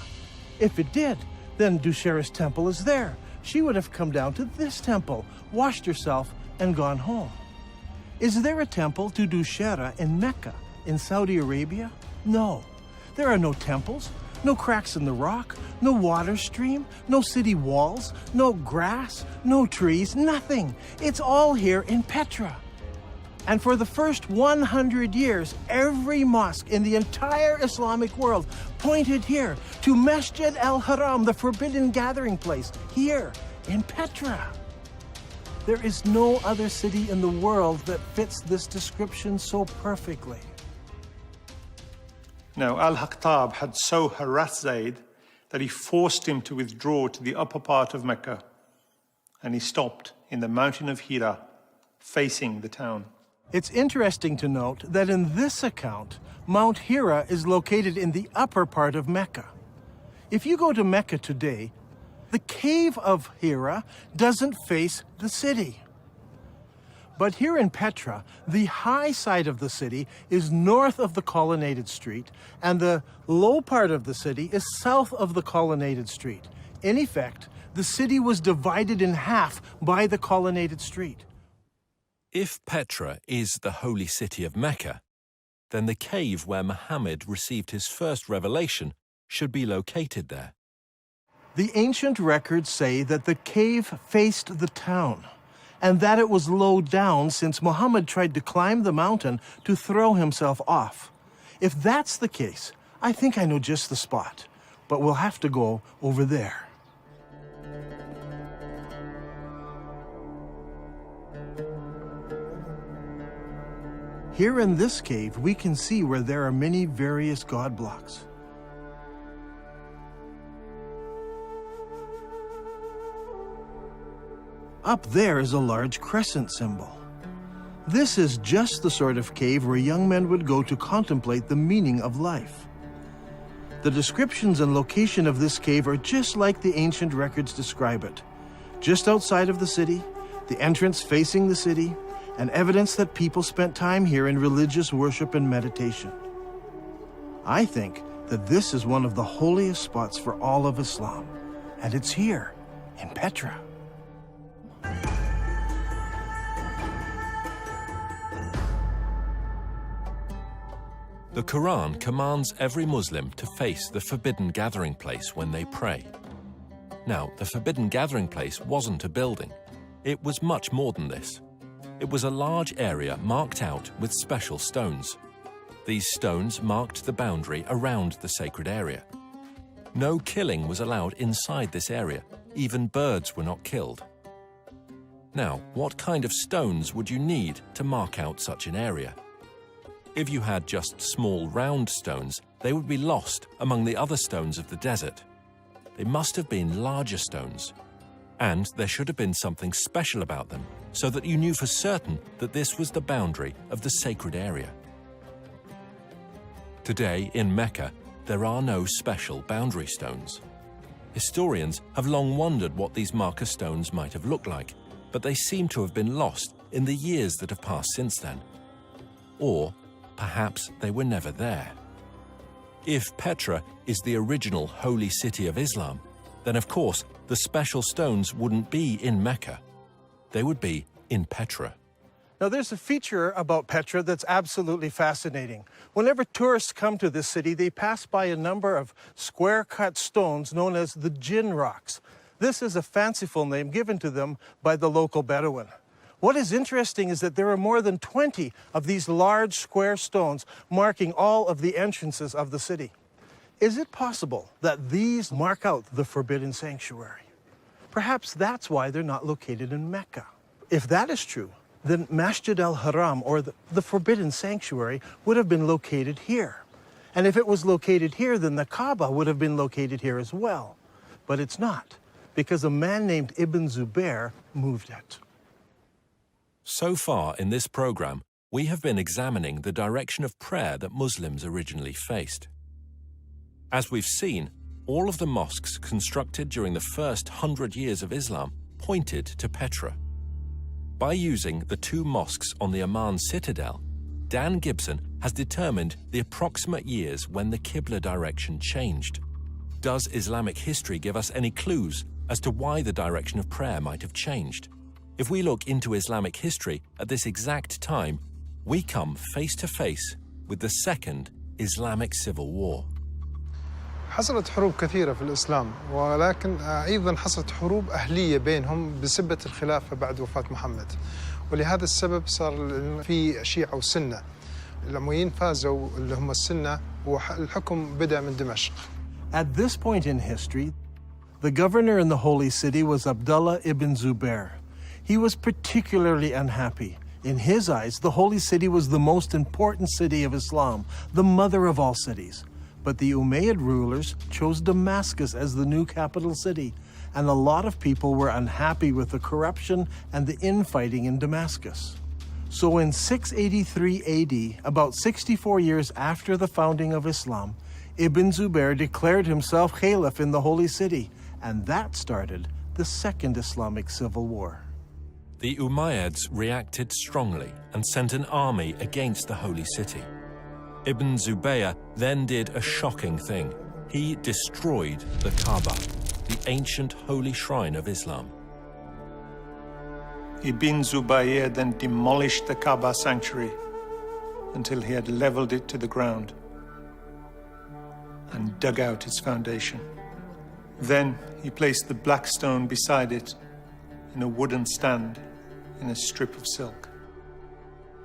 If it did, then Dushera's temple is there. She would have come down to this temple, washed herself, and gone home. Is there a temple to Dushera in Mecca, in Saudi Arabia? No. There are no temples, no cracks in the rock, no water stream, no city walls, no grass, no trees, nothing. It's all here in Petra. And for the first 100 years, every mosque in the entire Islamic world pointed here to Masjid al-Haram, the forbidden gathering place, here in Petra. There is no other city in the world that fits this description so perfectly. Now, Al-Haqtab had so harassed Zayd that he forced him to withdraw to the upper part of Mecca, and he stopped in the mountain of Hira, facing the town. It's interesting to note that in this account, Mount Hira is located in the upper part of Mecca. If you go to Mecca today, the cave of Hira doesn't face the city. But here in Petra, the high side of the city is north of the colonnaded street, and the low part of the city is south of the colonnaded street. In effect, the city was divided in half by the colonnaded street. If Petra is the holy city of Mecca, then the cave where Muhammad received his first revelation should be located there. The ancient records say that the cave faced the town, and that it was low down since Muhammad tried to climb the mountain to throw himself off. If that's the case, I think I know just the spot, but we'll have to go over there. Here in this cave, we can see where there are many various god blocks. Up there is a large crescent symbol. This is just the sort of cave where young men would go to contemplate the meaning of life. The descriptions and location of this cave are just like the ancient records describe it. Just outside of the city, the entrance facing the city, and evidence that people spent time here in religious worship and meditation. I think that this is one of the holiest spots for all of Islam, and it's here in Petra. The Quran commands every Muslim to face the forbidden gathering place when they pray. Now, the forbidden gathering place wasn't a building. It was much more than this. It was a large area marked out with special stones. These stones marked the boundary around the sacred area. No killing was allowed inside this area. Even birds were not killed. Now, what kind of stones would you need to mark out such an area? If you had just small round stones, they would be lost among the other stones of the desert. They must have been larger stones. And there should have been something special about them, so that you knew for certain that this was the boundary of the sacred area. Today, in Mecca, there are no special boundary stones. Historians have long wondered what these marker stones might have looked like, but they seem to have been lost in the years that have passed since then. Or perhaps they were never there. If Petra is the original holy city of Islam, then of course the special stones wouldn't be in Mecca. They would be in Petra. Now, there's a feature about Petra that's absolutely fascinating. Whenever tourists come to this city, they pass by a number of square-cut stones known as the Jinn rocks. This is a fanciful name given to them by the local Bedouin. What is interesting is that there are more than 20 of these large square stones marking all of the entrances of the city. Is it possible that these mark out the forbidden sanctuary? Perhaps that's why they're not located in Mecca. If that is true, then Masjid al-Haram, or the forbidden sanctuary, would have been located here. And if it was located here, then the Kaaba would have been located here as well. But it's not, because a man named Ibn Zubair moved it. So far in this program, we have been examining the direction of prayer that Muslims originally faced. As we've seen, all of the mosques constructed during the first 100 years of Islam pointed to Petra. By using the two mosques on the Amman citadel, Dan Gibson has determined the approximate years when the Qibla direction changed. Does Islamic history give us any clues as to why the direction of prayer might have changed? If we look into Islamic history at this exact time, we come face to face with the Second Islamic Civil War. حصلت حروب كثيرة في الإسلام، ولكن أيضا حصلت حروب أهلية بينهم بسبة الخلافة بعد وفاة محمد، ولهذا السبب صار في شيعة وسنة. الأمويين فازوا اللي هم السنة، والحكم بدأ من دمشق. At this point in history, the governor in the Holy City was Abdullah ibn Zubair. He was particularly unhappy. In his eyes, the Holy City was the most important city of Islam, the mother of all cities. But the Umayyad rulers chose Damascus as the new capital city, and a lot of people were unhappy with the corruption and the infighting in Damascus. So in 683 AD, about 64 years after the founding of Islam, Ibn Zubair declared himself caliph in the Holy City, and that started the Second Islamic Civil War. The Umayyads reacted strongly and sent an army against the Holy City. Ibn Zubayr then did a shocking thing. He destroyed the Kaaba, the ancient holy shrine of Islam. Ibn Zubayr then demolished the Kaaba sanctuary until he had leveled it to the ground and dug out its foundation. Then he placed the black stone beside it in a wooden stand in a strip of silk.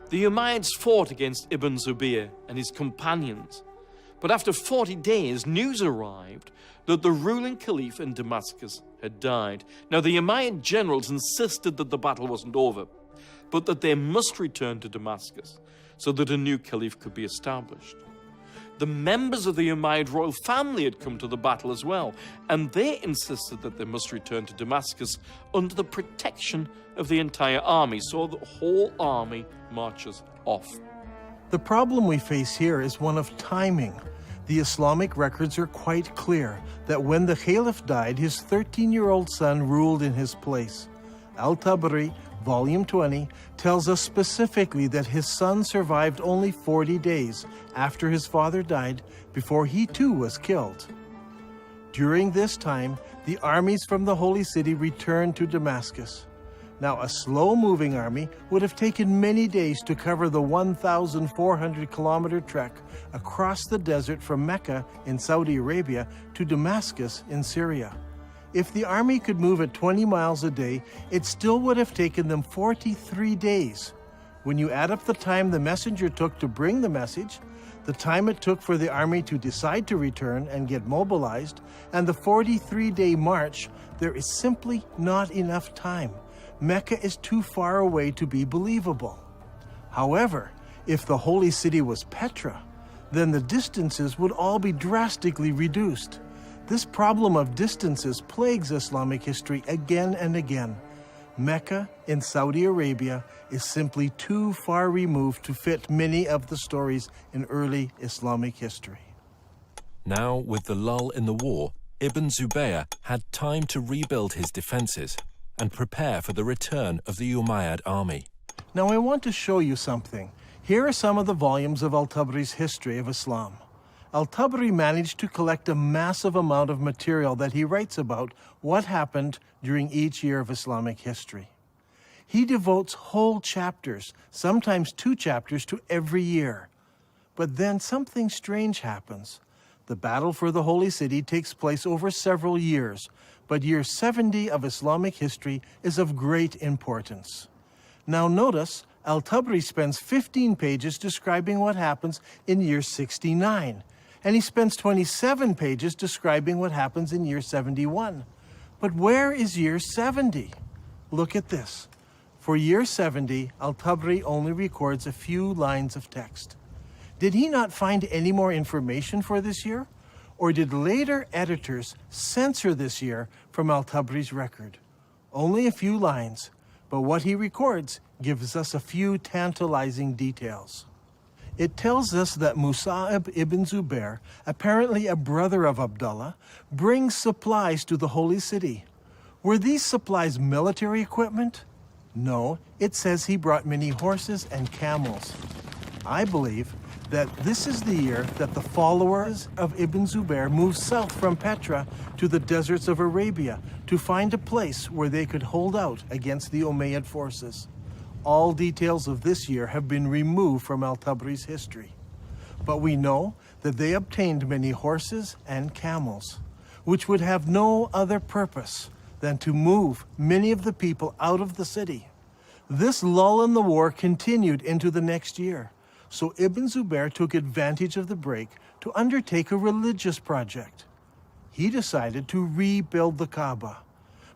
The Umayyads fought against Ibn Zubayr and his companions, but after 40 days, news arrived that the ruling caliph in Damascus had died. Now, the Umayyad generals insisted that the battle wasn't over, but that they must return to Damascus so that a new caliph could be established. The members of the Umayyad royal family had come to the battle as well, and they insisted that they must return to Damascus under the protection of the entire army, so the whole army marches off. The problem we face here is one of timing. The Islamic records are quite clear that when the Caliph died, his 13-year-old son ruled in his place. Al-Tabari, Volume 20, tells us specifically that his son survived only 40 days after his father died before he too was killed. During this time, the armies from the Holy City returned to Damascus. Now, a slow-moving army would have taken many days to cover the 1,400-kilometer trek across the desert from Mecca in Saudi Arabia to Damascus in Syria. If the army could move at 20 miles a day, it still would have taken them 43 days. When you add up the time the messenger took to bring the message, the time it took for the army to decide to return and get mobilized, and the 43-day march, there is simply not enough time. Mecca is too far away to be believable. However, if the holy city was Petra, then the distances would all be drastically reduced. This problem of distances plagues Islamic history again and again. Mecca in Saudi Arabia is simply too far removed to fit many of the stories in early Islamic history. Now, with the lull in the war, Ibn Zubayr had time to rebuild his defenses and prepare for the return of the Umayyad army. Now I want to show you something. Here are some of the volumes of Al-Tabari's history of Islam. Al-Tabari managed to collect a massive amount of material that he writes about what happened during each year of Islamic history. He devotes whole chapters, sometimes 2 chapters, to every year. But then something strange happens. The battle for the Holy City takes place over several years, but year 70 of Islamic history is of great importance. Now notice, Al-Tabari spends 15 pages describing what happens in year 69, and he spends 27 pages describing what happens in year 71. But where is year 70? Look at this. For year 70, Al-Tabari only records a few lines of text. Did he not find any more information for this year? Or did later editors censor this year from Al-Tabari's record? Only a few lines, but what he records gives us a few tantalizing details. It tells us that Musa'ib ibn Zubair, apparently a brother of Abdullah, brings supplies to the Holy City. Were these supplies military equipment? No, it says he brought many horses and camels. I believe that this is the year that the followers of Ibn Zubair moved south from Petra to the deserts of Arabia to find a place where they could hold out against the Umayyad forces. All details of this year have been removed from Al-Tabari's history. But we know that they obtained many horses and camels, which would have no other purpose than to move many of the people out of the city. This lull in the war continued into the next year. So Ibn Zubair took advantage of the break to undertake a religious project. He decided to rebuild the Kaaba.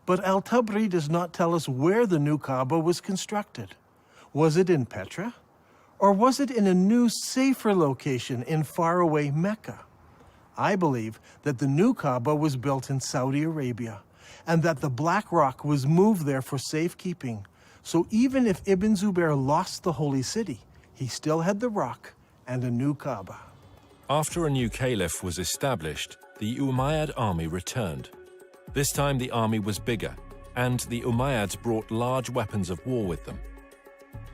But Al-Tabari does not tell us where the new Kaaba was constructed. Was it in Petra? Or was it in a new, safer location in faraway Mecca? I believe that the new Kaaba was built in Saudi Arabia, and that the black rock was moved there for safekeeping. So even if Ibn Zubair lost the holy city, he still had the rock and a new Kaaba. After a new caliph was established, the Umayyad army returned. This time the army was bigger, and the Umayyads brought large weapons of war with them.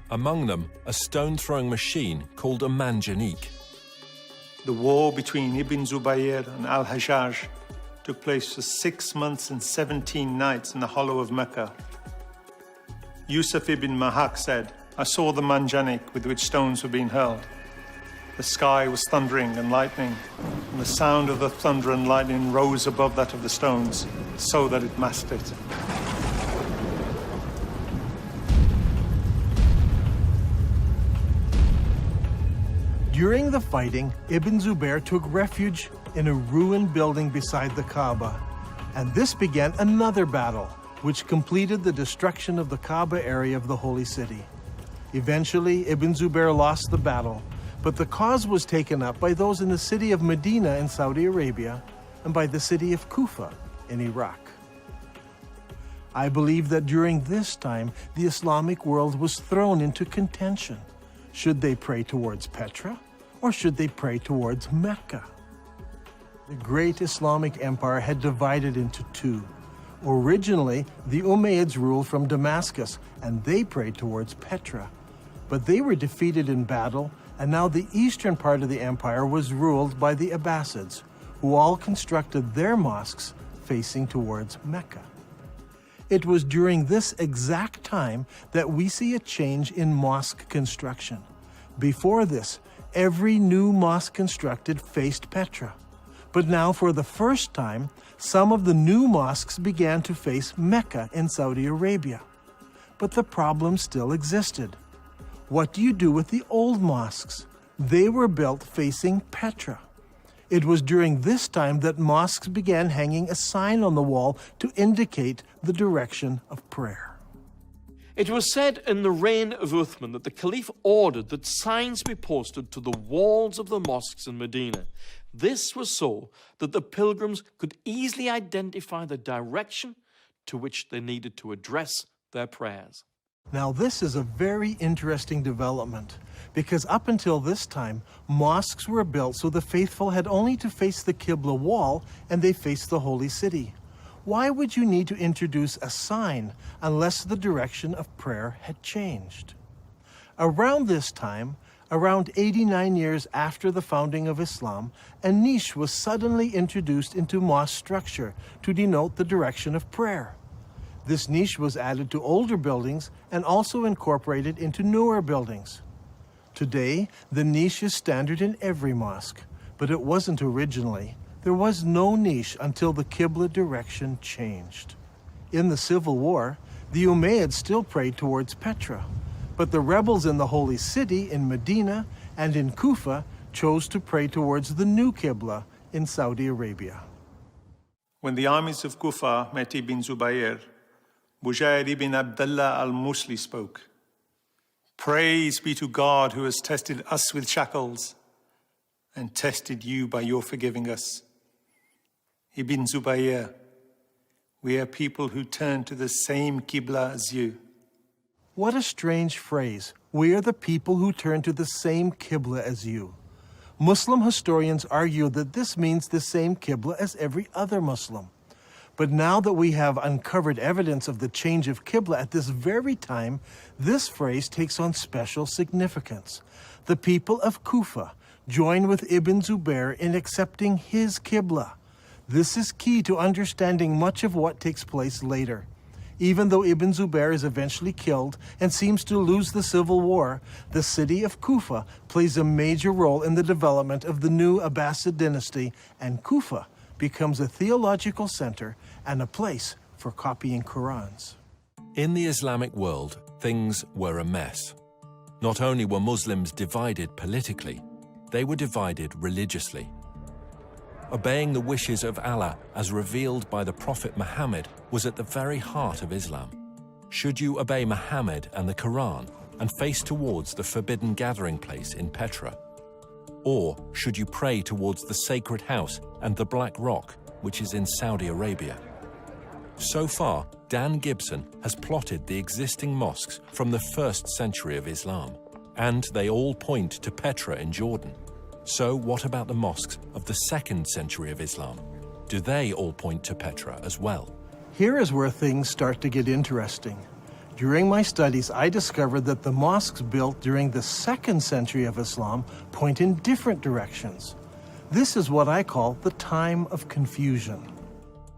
Among them, a stone-throwing machine called a manjanik. The war between Ibn Zubayr and Al-Hajjaj took place for 6 months and 17 nights in the hollow of Mecca. Yusuf ibn Mahak said, "I saw the manjanik with which stones were being hurled. The sky was thundering and lightning, and the sound of the thunder and lightning rose above that of the stones, so that it masked it." During the fighting, Ibn Zubair took refuge in a ruined building beside the Kaaba, and this began another battle, which completed the destruction of the Kaaba area of the Holy City. Eventually, Ibn Zubair lost the battle, but the cause was taken up by those in the city of Medina in Saudi Arabia and by the city of Kufa in Iraq. I believe that during this time, the Islamic world was thrown into contention. Should they pray towards Petra, or should they pray towards Mecca? The great Islamic empire had divided into two. Originally, the Umayyads ruled from Damascus, and they prayed towards Petra. But they were defeated in battle, and now the eastern part of the empire was ruled by the Abbasids, who all constructed their mosques facing towards Mecca. It was during this exact time that we see a change in mosque construction. Before this, every new mosque constructed faced Petra. But now, for the first time, some of the new mosques began to face Mecca in Saudi Arabia. But the problem still existed. What do you do with the old mosques? They were built facing Petra. It was during this time that mosques began hanging a sign on the wall to indicate the direction of prayer. It was said in the reign of Uthman that the Caliph ordered that signs be posted to the walls of the mosques in Medina. This was so that the pilgrims could easily identify the direction to which they needed to address their prayers. Now, this is a very interesting development, because up until this time, mosques were built so the faithful had only to face the Qibla wall and they faced the holy city. Why would you need to introduce a sign unless the direction of prayer had changed? Around this time, around 89 years after the founding of Islam, a niche was suddenly introduced into mosque structure to denote the direction of prayer. This niche was added to older buildings and also incorporated into newer buildings. Today, the niche is standard in every mosque, but it wasn't originally. There was no niche until the Qibla direction changed. In the Civil War, the Umayyads still prayed towards Petra, but the rebels in the Holy City in Medina and in Kufa chose to pray towards the new Qibla in Saudi Arabia. When the armies of Kufa met Ibn Zubayr, Bujair ibn Abdullah al-Musli spoke. Praise be to God who has tested us with shackles and tested you by your forgiving us. Ibn Zubayr, we are people who turn to the same Qibla as you. What a strange phrase. We are the people who turn to the same Qibla as you. Muslim historians argue that this means the same Qibla as every other Muslim. But now that we have uncovered evidence of the change of Qibla at this very time, this phrase takes on special significance. The people of Kufa join with Ibn Zubayr in accepting his Qibla. This is key to understanding much of what takes place later. Even though Ibn Zubayr is eventually killed and seems to lose the civil war, the city of Kufa plays a major role in the development of the new Abbasid dynasty, and Kufa becomes a theological center and a place for copying Qurans. In the Islamic world, things were a mess. Not only were Muslims divided politically, they were divided religiously. Obeying the wishes of Allah as revealed by the Prophet Muhammad was at the very heart of Islam. Should you obey Muhammad and the Quran and face towards the forbidden gathering place in Petra? Or should you pray towards the sacred house and the Black Rock, which is in Saudi Arabia? So far, Dan Gibson has plotted the existing mosques from the 1st century of Islam, and they all point to Petra in Jordan. So what about the mosques of the 2nd century of Islam? Do they all point to Petra as well? Here is where things start to get interesting. During my studies, I discovered that the mosques built during the 2nd century of Islam point in different directions. This is what I call the time of confusion.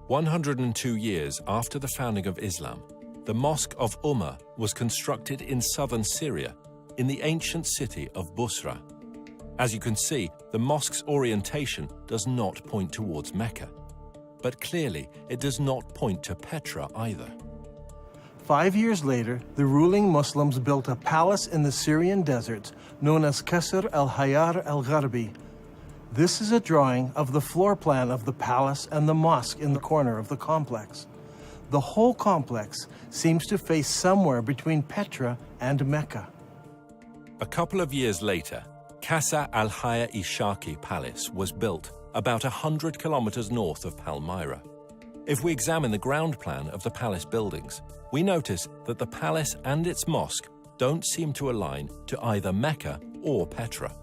102 years after the founding of Islam, the Mosque of Ummah was constructed in southern Syria, in the ancient city of Busra. As you can see, the mosque's orientation does not point towards Mecca. But clearly, it does not point to Petra either. 5 years later, the ruling Muslims built a palace in the Syrian deserts known as Qasr al-Hayar al-Gharbi. This is a drawing of the floor plan of the palace and the mosque in the corner of the complex. The whole complex seems to face somewhere between Petra and Mecca. A couple of years later, Qasr al-Hayar-i-Shaki Palace was built about 100 kilometers north of Palmyra. If we examine the ground plan of the palace buildings, we notice that the palace and its mosque don't seem to align to either Mecca or Petra.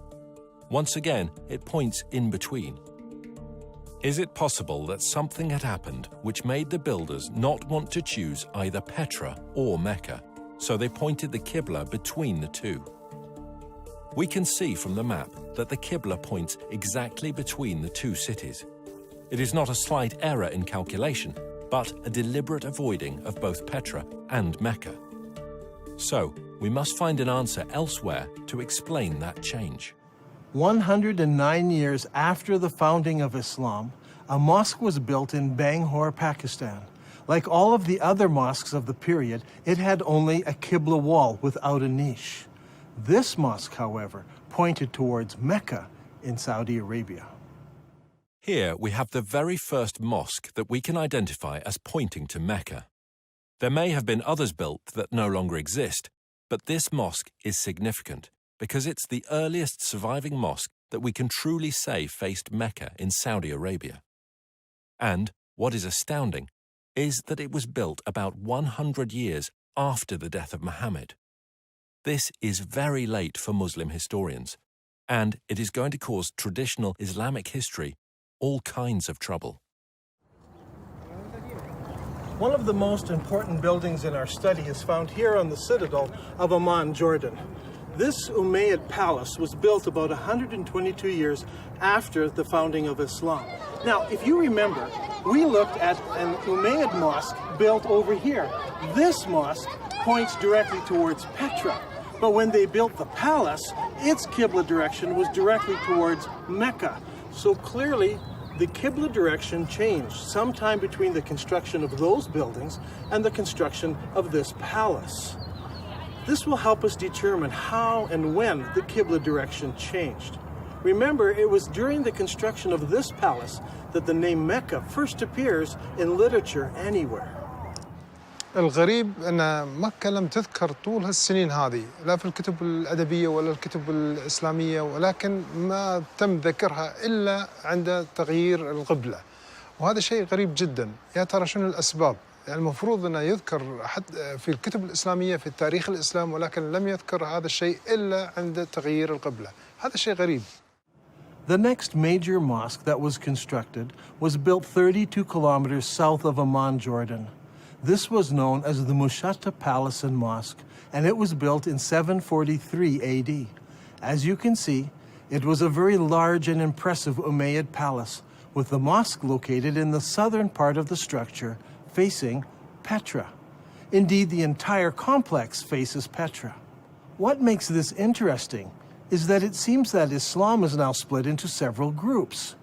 Once again, it points in between. Is it possible that something had happened which made the builders not want to choose either Petra or Mecca, so they pointed the Qibla between the two? We can see from the map that the Qibla points exactly between the two cities. It is not a slight error in calculation, but a deliberate avoiding of both Petra and Mecca. So, we must find an answer elsewhere to explain that change. 109 years after the founding of Islam, a mosque was built in Bangalore, Pakistan. Like all of the other mosques of the period, it had only a Qibla wall without a niche. This mosque, however, pointed towards Mecca in Saudi Arabia. Here we have the very first mosque that we can identify as pointing to Mecca. There may have been others built that no longer exist, but this mosque is significant because it's the earliest surviving mosque that we can truly say faced Mecca in Saudi Arabia. And, what is astounding, is that it was built about 100 years after the death of Muhammad. This is very late for Muslim historians, and it is going to cause traditional Islamic history all kinds of trouble. One of the most important buildings in our study is found here on the citadel of Amman, Jordan. This Umayyad palace was built about 122 years after the founding of Islam. Now, if you remember, we looked at an Umayyad mosque built over here. This mosque points directly towards Petra, but when they built the palace, its Qibla direction was directly towards Mecca. So clearly, the Qibla direction changed sometime between the construction of those buildings and the construction of this palace. This will help us determine how and when the Qibla direction changed. Remember, it was during the construction of this palace that the name Mecca first appears in literature anywhere. الغريب أن مكة لم تذكر طول هالسنين هذه لا في الكتب الأدبية ولا الكتب الإسلامية، ولكن ما تم ذكرها إلا عند تغيير القبلة، وهذا شيء غريب جدا. يا ترى شنو الأسباب؟ يعني المفروض أنه يذكر في الكتب الإسلامية في التاريخ الإسلام، ولكن لم يذكر هذا الشيء إلا عند تغيير القبلة. هذا شيء غريب. The next major mosque that was constructed was built 32 kilometers south of Amman, Jordan. This was known as the Mushatta Palace and Mosque, and it was built in 743 AD. As you can see, it was a very large and impressive Umayyad palace, with the mosque located in the southern part of the structure, facing Petra. Indeed, the entire complex faces Petra. What makes this interesting is that it seems that Islam is now split into several groups.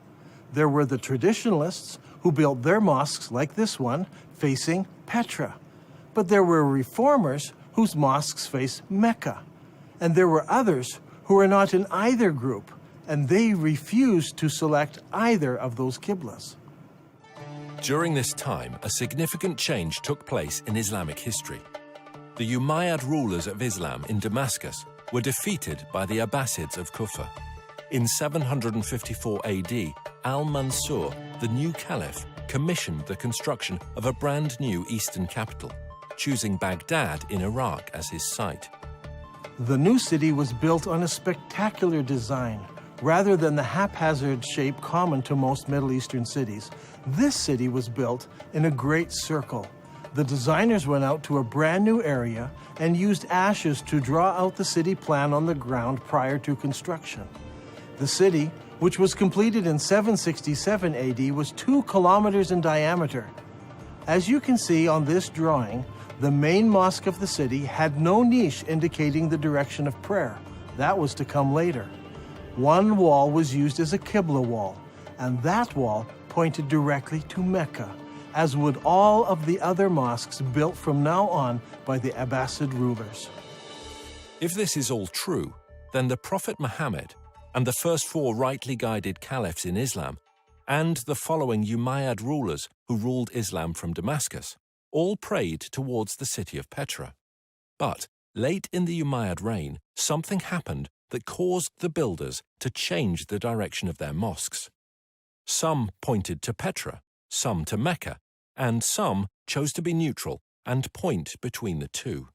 There were the traditionalists, who built their mosques like this one, facing Petra. But there were reformers whose mosques face Mecca. And there were others who were not in either group, and they refused to select either of those qiblas. During this time, a significant change took place in Islamic history. The Umayyad rulers of Islam in Damascus were defeated by the Abbasids of Kufa. In 754 AD, Al-Mansur, the new caliph, commissioned the construction of a brand new eastern capital, choosing Baghdad in Iraq as his site. The new city was built on a spectacular design. Rather than the haphazard shape common to most Middle Eastern cities, this city was built in a great circle. The designers went out to a brand new area and used ashes to draw out the city plan on the ground prior to construction. The city, which was completed in 767 AD, was 2 kilometers in diameter. As you can see on this drawing, the main mosque of the city had no niche indicating the direction of prayer. That was to come later. One wall was used as a Qibla wall, and that wall pointed directly to Mecca, as would all of the other mosques built from now on by the Abbasid rulers. If this is all true, then the Prophet Muhammad and the first 4 rightly guided caliphs in Islam, and the following Umayyad rulers who ruled Islam from Damascus, all prayed towards the city of Petra. But late in the Umayyad reign, something happened that caused the builders to change the direction of their mosques. Some pointed to Petra, some to Mecca, and some chose to be neutral and point between the two.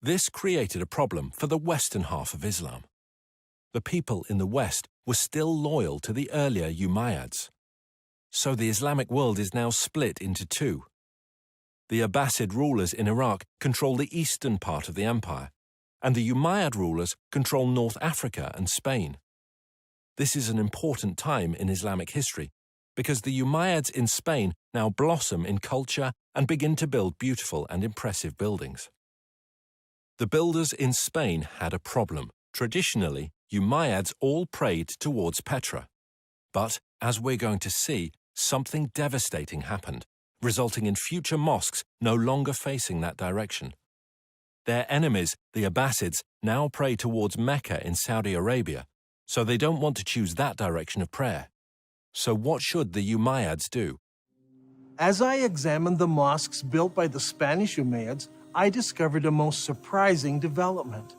This created a problem for the western half of Islam. The people in the west were still loyal to the earlier Umayyads, So the Islamic world is now split into two. The Abbasid rulers in Iraq control the eastern part of the empire, and the Umayyad rulers control North Africa and Spain. This is an important time in Islamic history because the Umayyads in Spain now blossom in culture and begin to build beautiful and impressive buildings. The builders in Spain had a problem. Traditionally, Umayyads all prayed towards Petra. But, as we're going to see, something devastating happened, resulting in future mosques no longer facing that direction. Their enemies, the Abbasids, now pray towards Mecca in Saudi Arabia, so they don't want to choose that direction of prayer. So what should the Umayyads do? As I examined the mosques built by the Spanish Umayyads, I discovered a most surprising development.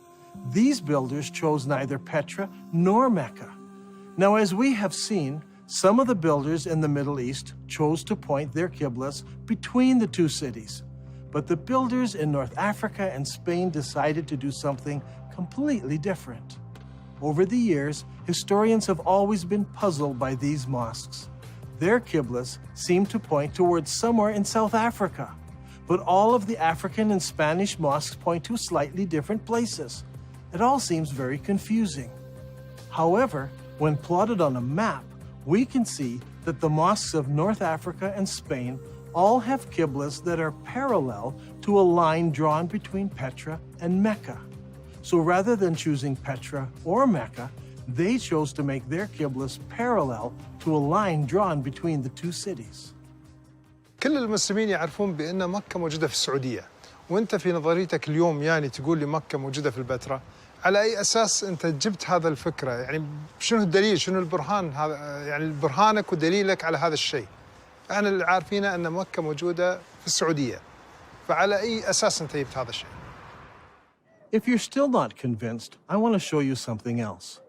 These builders chose neither Petra nor Mecca. Now, as we have seen, some of the builders in the Middle East chose to point their qiblas between the two cities. But the builders in North Africa and Spain decided to do something completely different. Over the years, historians have always been puzzled by these mosques. Their qiblas seem to point towards somewhere in South Africa, but all of the African and Spanish mosques point to slightly different places. It all seems very confusing. However, when plotted on a map, we can see that the mosques of North Africa and Spain all have qiblas that are parallel to a line drawn between Petra and Mecca. So rather than choosing Petra or Mecca, they chose to make their qiblas parallel to a line drawn between the two cities. كل المسلمين يعرفون بأن مكة موجودة في السعودية، وأنت في نظريتك اليوم يعني تقول لي مكة موجودة في البتراء، على أي أساس أنت جبت هذا الفكرة؟ يعني شنو الدليل؟ شنو البرهان هذا؟ يعني برهانك ودليلك على هذا الشيء؟ احنا اللي عارفينه أن مكة موجودة في السعودية، فعلى أي أساس أنت جبت هذا الشيء؟ If you're still not convinced, I want to show you something else.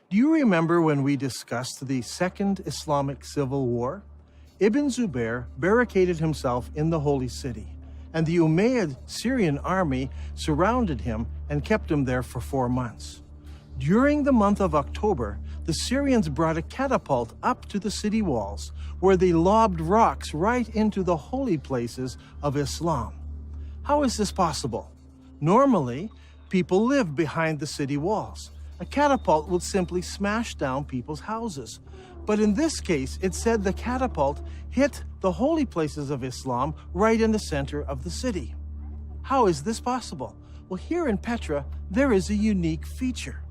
Do you remember when we discussed the Second Islamic Civil War? Ibn Zubair barricaded himself in the Holy City, and the Umayyad Syrian army surrounded him and kept him there for 4 months. During the month of October, the Syrians brought a catapult up to the city walls, where they lobbed rocks right into the holy places of Islam. How is this possible? Normally, people live behind the city walls. A catapult would simply smash down people's houses. But in this case, it said the catapult hit the holy places of Islam right in the center of the city. How is this possible? Well, here in Petra, there is a unique feature.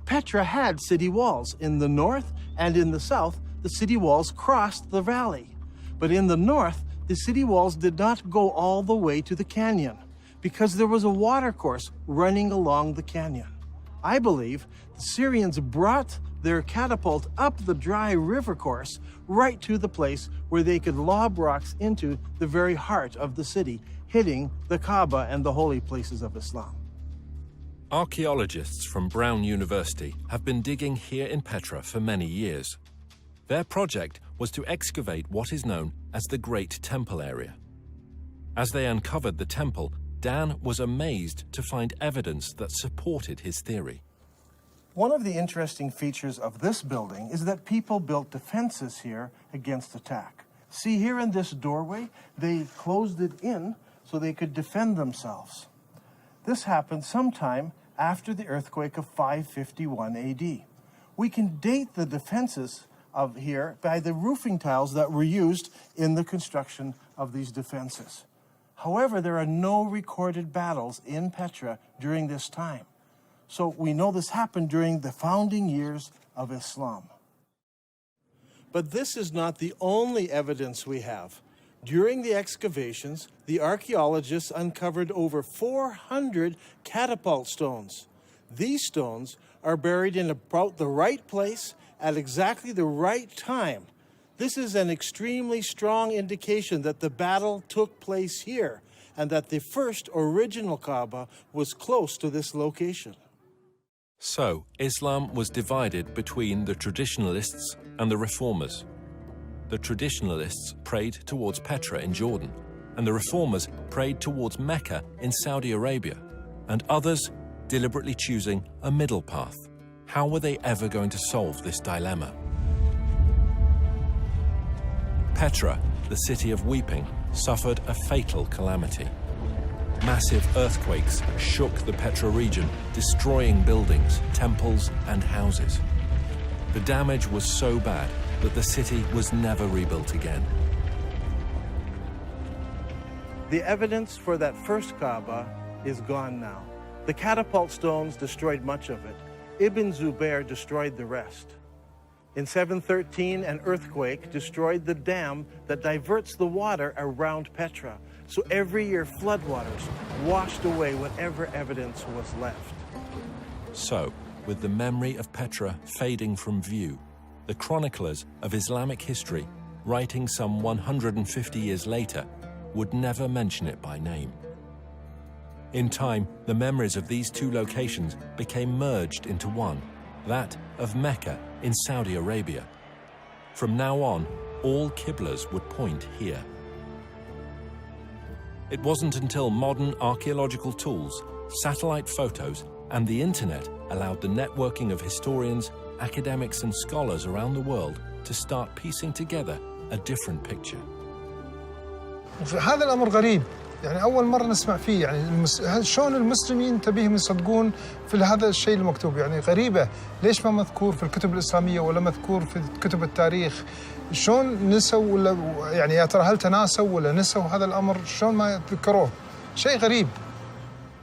Petra had city walls. In the north and in the south, the city walls crossed the valley. But in the north, the city walls did not go all the way to the canyon because there was a watercourse running along the canyon. I believe the Syrians brought their catapult up the dry river course right to the place where they could lob rocks into the very heart of the city, hitting the Kaaba and the holy places of Islam. Archaeologists from Brown University have been digging here in Petra for many years. Their project was to excavate what is known as the Great Temple area. As they uncovered the temple, Dan was amazed to find evidence that supported his theory. One of the interesting features of this building is that people built defenses here against attack. See, here in this doorway, they closed it in so they could defend themselves. This happened sometime after the earthquake of 551 AD. We can date the defenses of here by the roofing tiles that were used in the construction of these defenses. However, there are no recorded battles in Petra during this time. So we know this happened during the founding years of Islam. But this is not the only evidence we have. During the excavations, the archaeologists uncovered over 400 catapult stones. These stones are buried in about the right place at exactly the right time. This is an extremely strong indication that the battle took place here and that the first original Kaaba was close to this location. So, Islam was divided between the traditionalists and the reformers. The traditionalists prayed towards Petra in Jordan, and the reformers prayed towards Mecca in Saudi Arabia, and others deliberately choosing a middle path. How were they ever going to solve this dilemma? Petra, the city of weeping, suffered a fatal calamity. Massive earthquakes shook the Petra region, destroying buildings, temples, and houses. The damage was so bad that the city was never rebuilt again. The evidence for that first Kaaba is gone now. The catapult stones destroyed much of it. Ibn Zubair destroyed the rest. In 713, an earthquake destroyed the dam that diverts the water around Petra. So every year, floodwaters washed away whatever evidence was left. So, with the memory of Petra fading from view, the chroniclers of Islamic history, writing some 150 years later, would never mention it by name. In time, the memories of these two locations became merged into one, that of Mecca in Saudi Arabia. From now on, all Qiblas would point here. It wasn't until modern archaeological tools, satellite photos, and the internet allowed the networking of historians, academics, and scholars around the world to start piecing together a different picture. هذا الأمر غريب، يعني أول مرة نسمع فيه، يعني شلون المسلمين تبيهم يصدقون في هذا الشيء المكتوب، يعني غريبة، ليش ما مذكور في الكتب الإسلامية ولا مذكور في كتب التاريخ؟ شلون نسوا ولا يعني يا ترى هل تناسوا ولا نسوا هذا الأمر؟ شلون ما ذكروه؟ شيء غريب.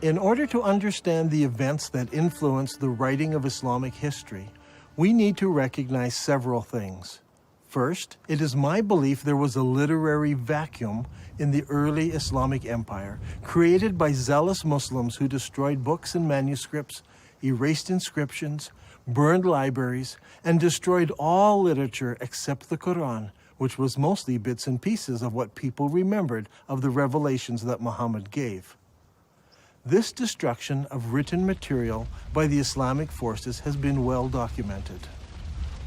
In order to understand the events that influenced the writing of Islamic history, we need to recognize several things. First, it is my belief there was a literary vacuum in the early Islamic empire, created by zealous Muslims who destroyed books and manuscripts, erased inscriptions, burned libraries, and destroyed all literature except the Quran, which was mostly bits and pieces of what people remembered of the revelations that Muhammad gave. This destruction of written material by the Islamic forces has been well documented.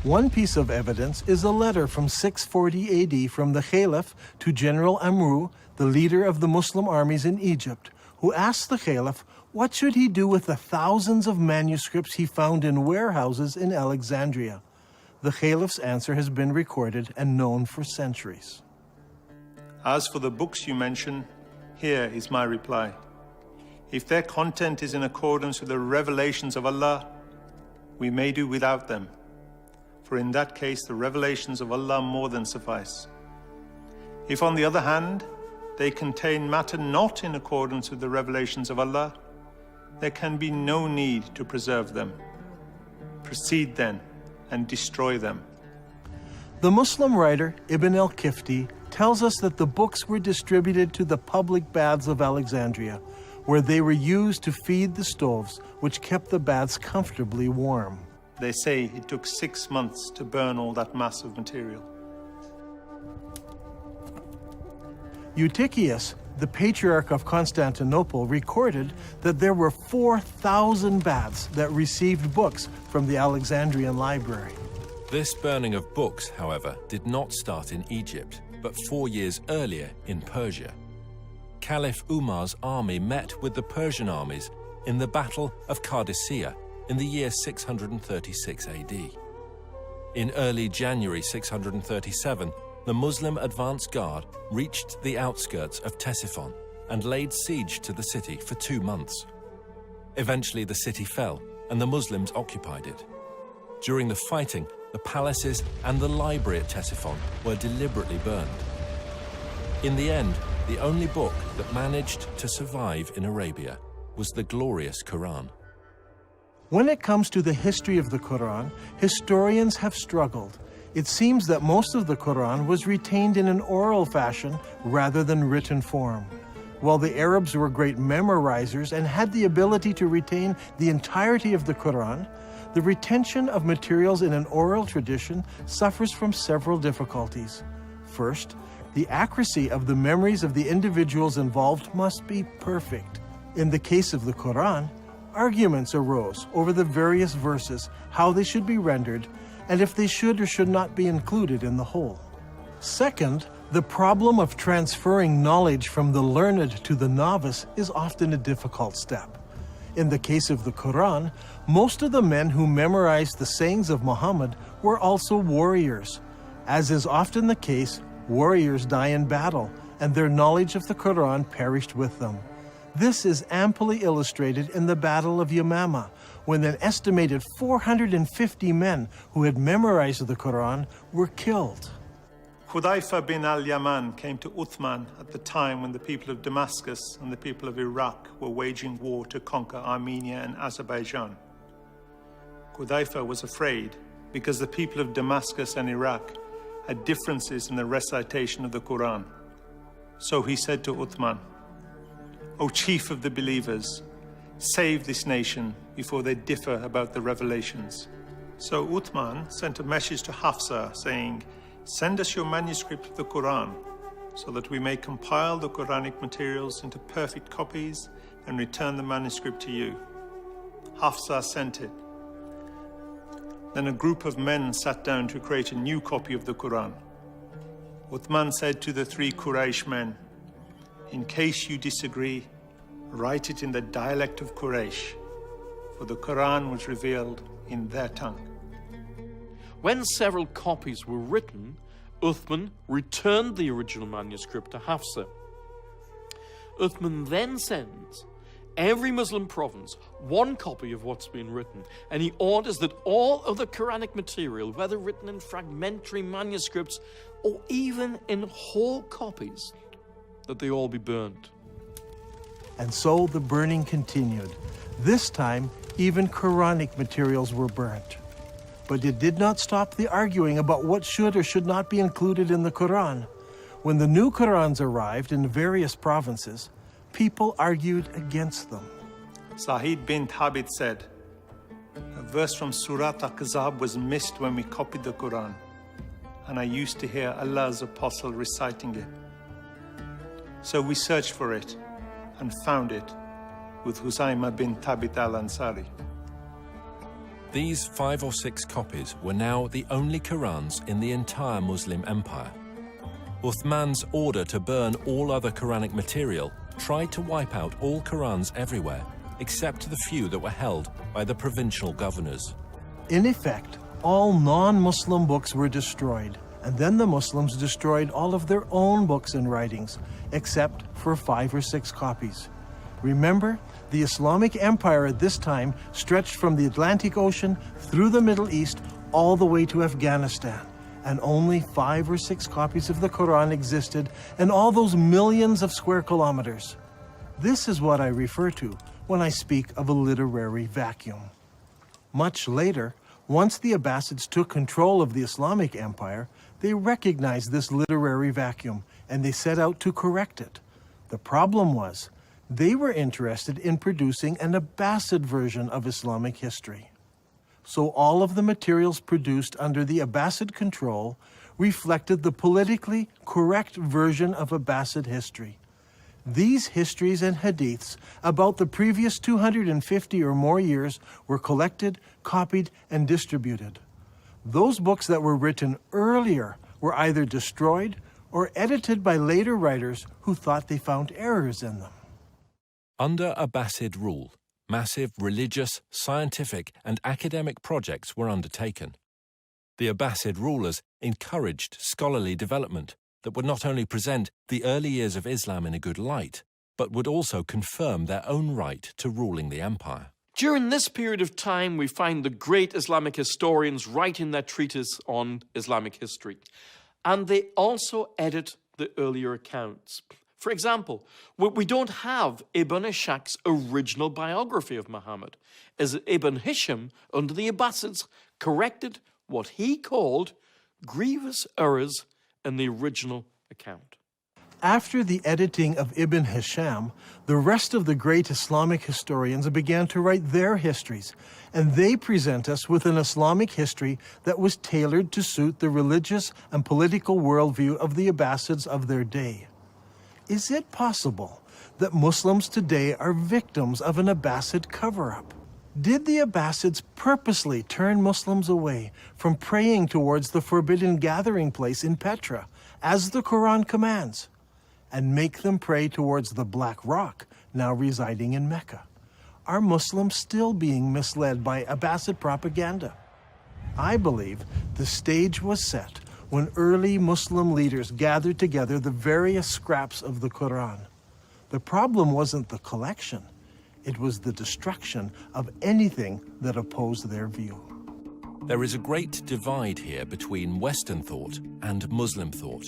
One piece of evidence is a letter from 640 AD from the Caliph to General Amru, the leader of the Muslim armies in Egypt, who asked the Caliph what should he do with the thousands of manuscripts he found in warehouses in Alexandria. The Caliph's answer has been recorded and known for centuries. As for the books you mention, here is my reply. If their content is in accordance with the revelations of Allah, we may do without them. For in that case, the revelations of Allah more than suffice. If, on the other hand, they contain matter not in accordance with the revelations of Allah, there can be no need to preserve them. Proceed then and destroy them. The Muslim writer Ibn al-Kifti tells us that the books were distributed to the public baths of Alexandria, where they were used to feed the stoves, which kept the baths comfortably warm. They say it took 6 months to burn all that mass of material. Eutychius, the Patriarch of Constantinople, recorded that there were 4,000 baths that received books from the Alexandrian library. This burning of books, however, did not start in Egypt, but 4 years earlier in Persia. Caliph Umar's army met with the Persian armies in the Battle of Qadisiyah in the year 636 AD. In early January 637, the Muslim advance guard reached the outskirts of Ctesiphon and laid siege to the city for 2 months. Eventually, the city fell and the Muslims occupied it. During the fighting, the palaces and the library at Ctesiphon were deliberately burned. In the end, the only book that managed to survive in Arabia was the glorious Quran. When it comes to the history of the Quran, historians have struggled. It seems that most of the Quran was retained in an oral fashion rather than written form. While the Arabs were great memorizers and had the ability to retain the entirety of the Quran, the retention of materials in an oral tradition suffers from several difficulties. First, the accuracy of the memories of the individuals involved must be perfect. In the case of the Quran, arguments arose over the various verses, how they should be rendered, and if they should or should not be included in the whole. Second, the problem of transferring knowledge from the learned to the novice is often a difficult step. In the case of the Quran, most of the men who memorized the sayings of Muhammad were also warriors. As is often the case, Warriors die in battle, and their knowledge of the Quran perished with them. This is amply illustrated in the Battle of Yamama, when an estimated 450 men who had memorized the Quran were killed. Hudayfa bin al-Yaman came to Uthman at the time when the people of Damascus and the people of Iraq were waging war to conquer Armenia and Azerbaijan. Hudayfa was afraid because the people of Damascus and Iraq had differences in the recitation of the Quran. So he said to Uthman, "O chief of the believers, save this nation before they differ about the revelations." So Uthman sent a message to Hafsa saying, "Send us your manuscript of the Quran so that we may compile the Quranic materials into perfect copies and return the manuscript to you." Hafsa sent it. Then a group of men sat down to create a new copy of the Quran. Uthman said to the 3 Quraysh men, "In case you disagree, write it in the dialect of Quraysh, for the Quran was revealed in their tongue." When several copies were written, Uthman returned the original manuscript to Hafsa. Uthman then sends every Muslim province one copy of what's been written, and he orders that all of the Quranic material, whether written in fragmentary manuscripts or even in whole copies, that they all be burned. And so the burning continued. This time, even Quranic materials were burnt. But it did not stop the arguing about what should or should not be included in the Quran. When the new Qurans arrived in various provinces, people argued against them. Sa'id bin Thabit said, "A verse from Surah Al-Ahzab was missed when we copied the Quran, and I used to hear Allah's apostle reciting it. So we searched for it and found it with Huzayma bin Thabit al-Ansari." These 5 or 6 copies were now the only Qurans in the entire Muslim empire. Uthman's order to burn all other Quranic material tried to wipe out all Qurans everywhere, except the few that were held by the provincial governors. In effect, all non-Muslim books were destroyed, and then the Muslims destroyed all of their own books and writings, except for 5 or 6 copies. Remember, the Islamic Empire at this time stretched from the Atlantic Ocean through the Middle East all the way to Afghanistan, and only 5 or 6 copies of the Quran existed in all those millions of square kilometers. This is what I refer to when I speak of a literary vacuum. Much later, once the Abbasids took control of the Islamic Empire, they recognized this literary vacuum and they set out to correct it. The problem was, they were interested in producing an Abbasid version of Islamic history. So all of the materials produced under the Abbasid control reflected the politically correct version of Abbasid history. These histories and hadiths about the previous 250 or more years were collected, copied, and distributed. Those books that were written earlier were either destroyed or edited by later writers who thought they found errors in them. Under Abbasid rule, massive religious, scientific, and academic projects were undertaken. The Abbasid rulers encouraged scholarly development that would not only present the early years of Islam in a good light, but would also confirm their own right to ruling the empire. During this period of time, we find the great Islamic historians writing their treatise on Islamic history, and they also edit the earlier accounts. For example, we don't have Ibn Ishaq's original biography of Muhammad, as Ibn Hisham, under the Abbasids, corrected what he called grievous errors in the original account. After the editing of Ibn Hisham, the rest of the great Islamic historians began to write their histories, and they present us with an Islamic history that was tailored to suit the religious and political worldview of the Abbasids of their day. Is it possible that Muslims today are victims of an Abbasid cover-up? Did the Abbasids purposely turn Muslims away from praying towards the forbidden gathering place in Petra, as the Quran commands, and make them pray towards the Black Rock, now residing in Mecca? Are Muslims still being misled by Abbasid propaganda? I believe the stage was set when early Muslim leaders gathered together the various scraps of the Quran. The problem wasn't the collection, it was the destruction of anything that opposed their view. There is a great divide here between Western thought and Muslim thought.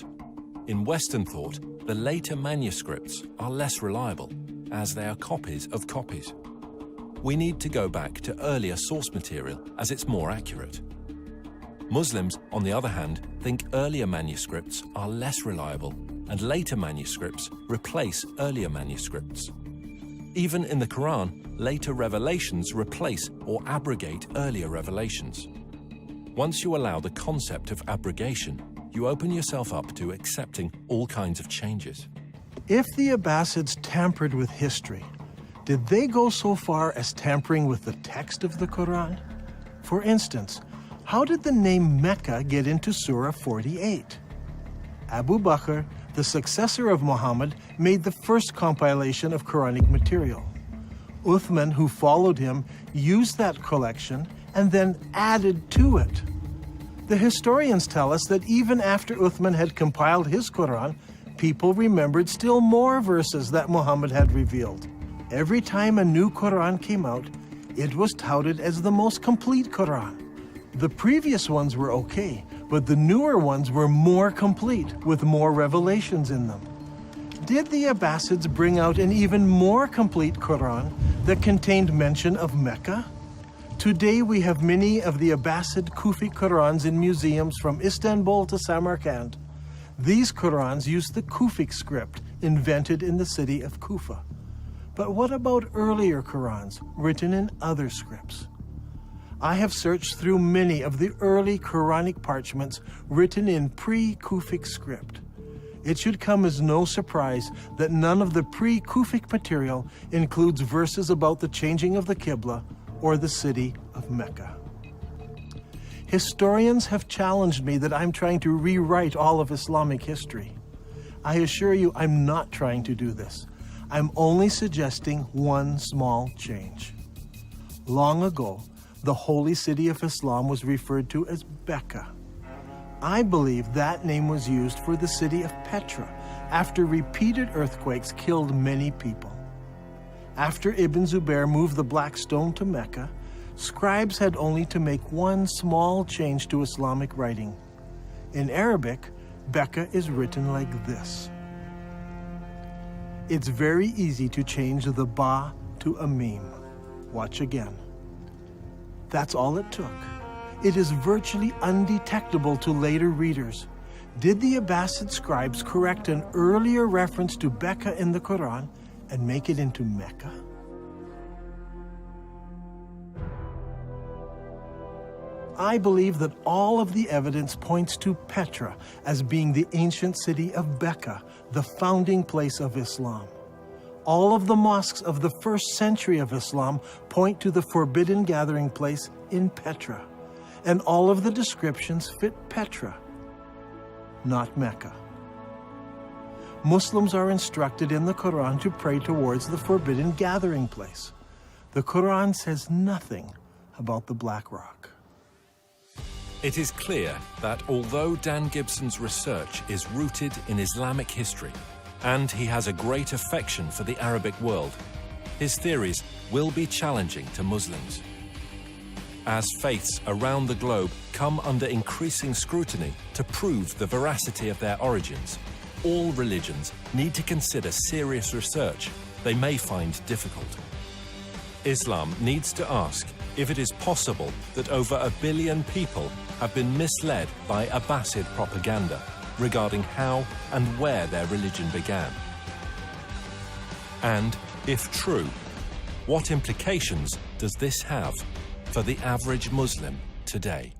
In Western thought, the later manuscripts are less reliable, as they are copies of copies. We need to go back to earlier source material, as it's more accurate. Muslims, on the other hand, think earlier manuscripts are less reliable, and later manuscripts replace earlier manuscripts. Even in the Quran, later revelations replace or abrogate earlier revelations. Once you allow the concept of abrogation, you open yourself up to accepting all kinds of changes. If the Abbasids tampered with history, did they go so far as tampering with the text of the Quran? For instance, how did the name Mecca get into Surah 48? Abu Bakr, the successor of Muhammad, made the first compilation of Quranic material. Uthman, who followed him, used that collection and then added to it. The historians tell us that even after Uthman had compiled his Quran, people remembered still more verses that Muhammad had revealed. Every time a new Quran came out, it was touted as the most complete Quran. The previous ones were okay, but the newer ones were more complete, with more revelations in them. Did the Abbasids bring out an even more complete Quran that contained mention of Mecca? Today we have many of the Abbasid Kufi Qurans in museums from Istanbul to Samarkand. These Qurans use the Kufic script invented in the city of Kufa. But what about earlier Qurans written in other scripts? I have searched through many of the early Quranic parchments written in pre-Kufic script. It should come as no surprise that none of the pre-Kufic material includes verses about the changing of the Qibla or the city of Mecca. Historians have challenged me that I'm trying to rewrite all of Islamic history. I assure you I'm not trying to do this. I'm only suggesting one small change. Long ago, the holy city of Islam was referred to as Becca. I believe that name was used for the city of Petra after repeated earthquakes killed many people. After Ibn Zubair moved the Black Stone to Mecca, scribes had only to make one small change to Islamic writing. In Arabic, Becca is written like this. It's very easy to change the ba to a mim. Watch again. That's all it took. It is virtually undetectable to later readers. Did the Abbasid scribes correct an earlier reference to Becca in the Quran and make it into Mecca? I believe that all of the evidence points to Petra as being the ancient city of Becca, the founding place of Islam. All of the mosques of the first century of Islam point to the forbidden gathering place in Petra, and all of the descriptions fit Petra, not Mecca. Muslims are instructed in the Quran to pray towards the forbidden gathering place. The Quran says nothing about the Black Rock. It is clear that although Dan Gibson's research is rooted in Islamic history, and he has a great affection for the Arabic world, his theories will be challenging to Muslims. As faiths around the globe come under increasing scrutiny to prove the veracity of their origins, all religions need to consider serious research they may find difficult. Islam needs to ask if it is possible that over 1 billion people have been misled by Abbasid propaganda regarding how and where their religion began. And, if true, what implications does this have for the average Muslim today?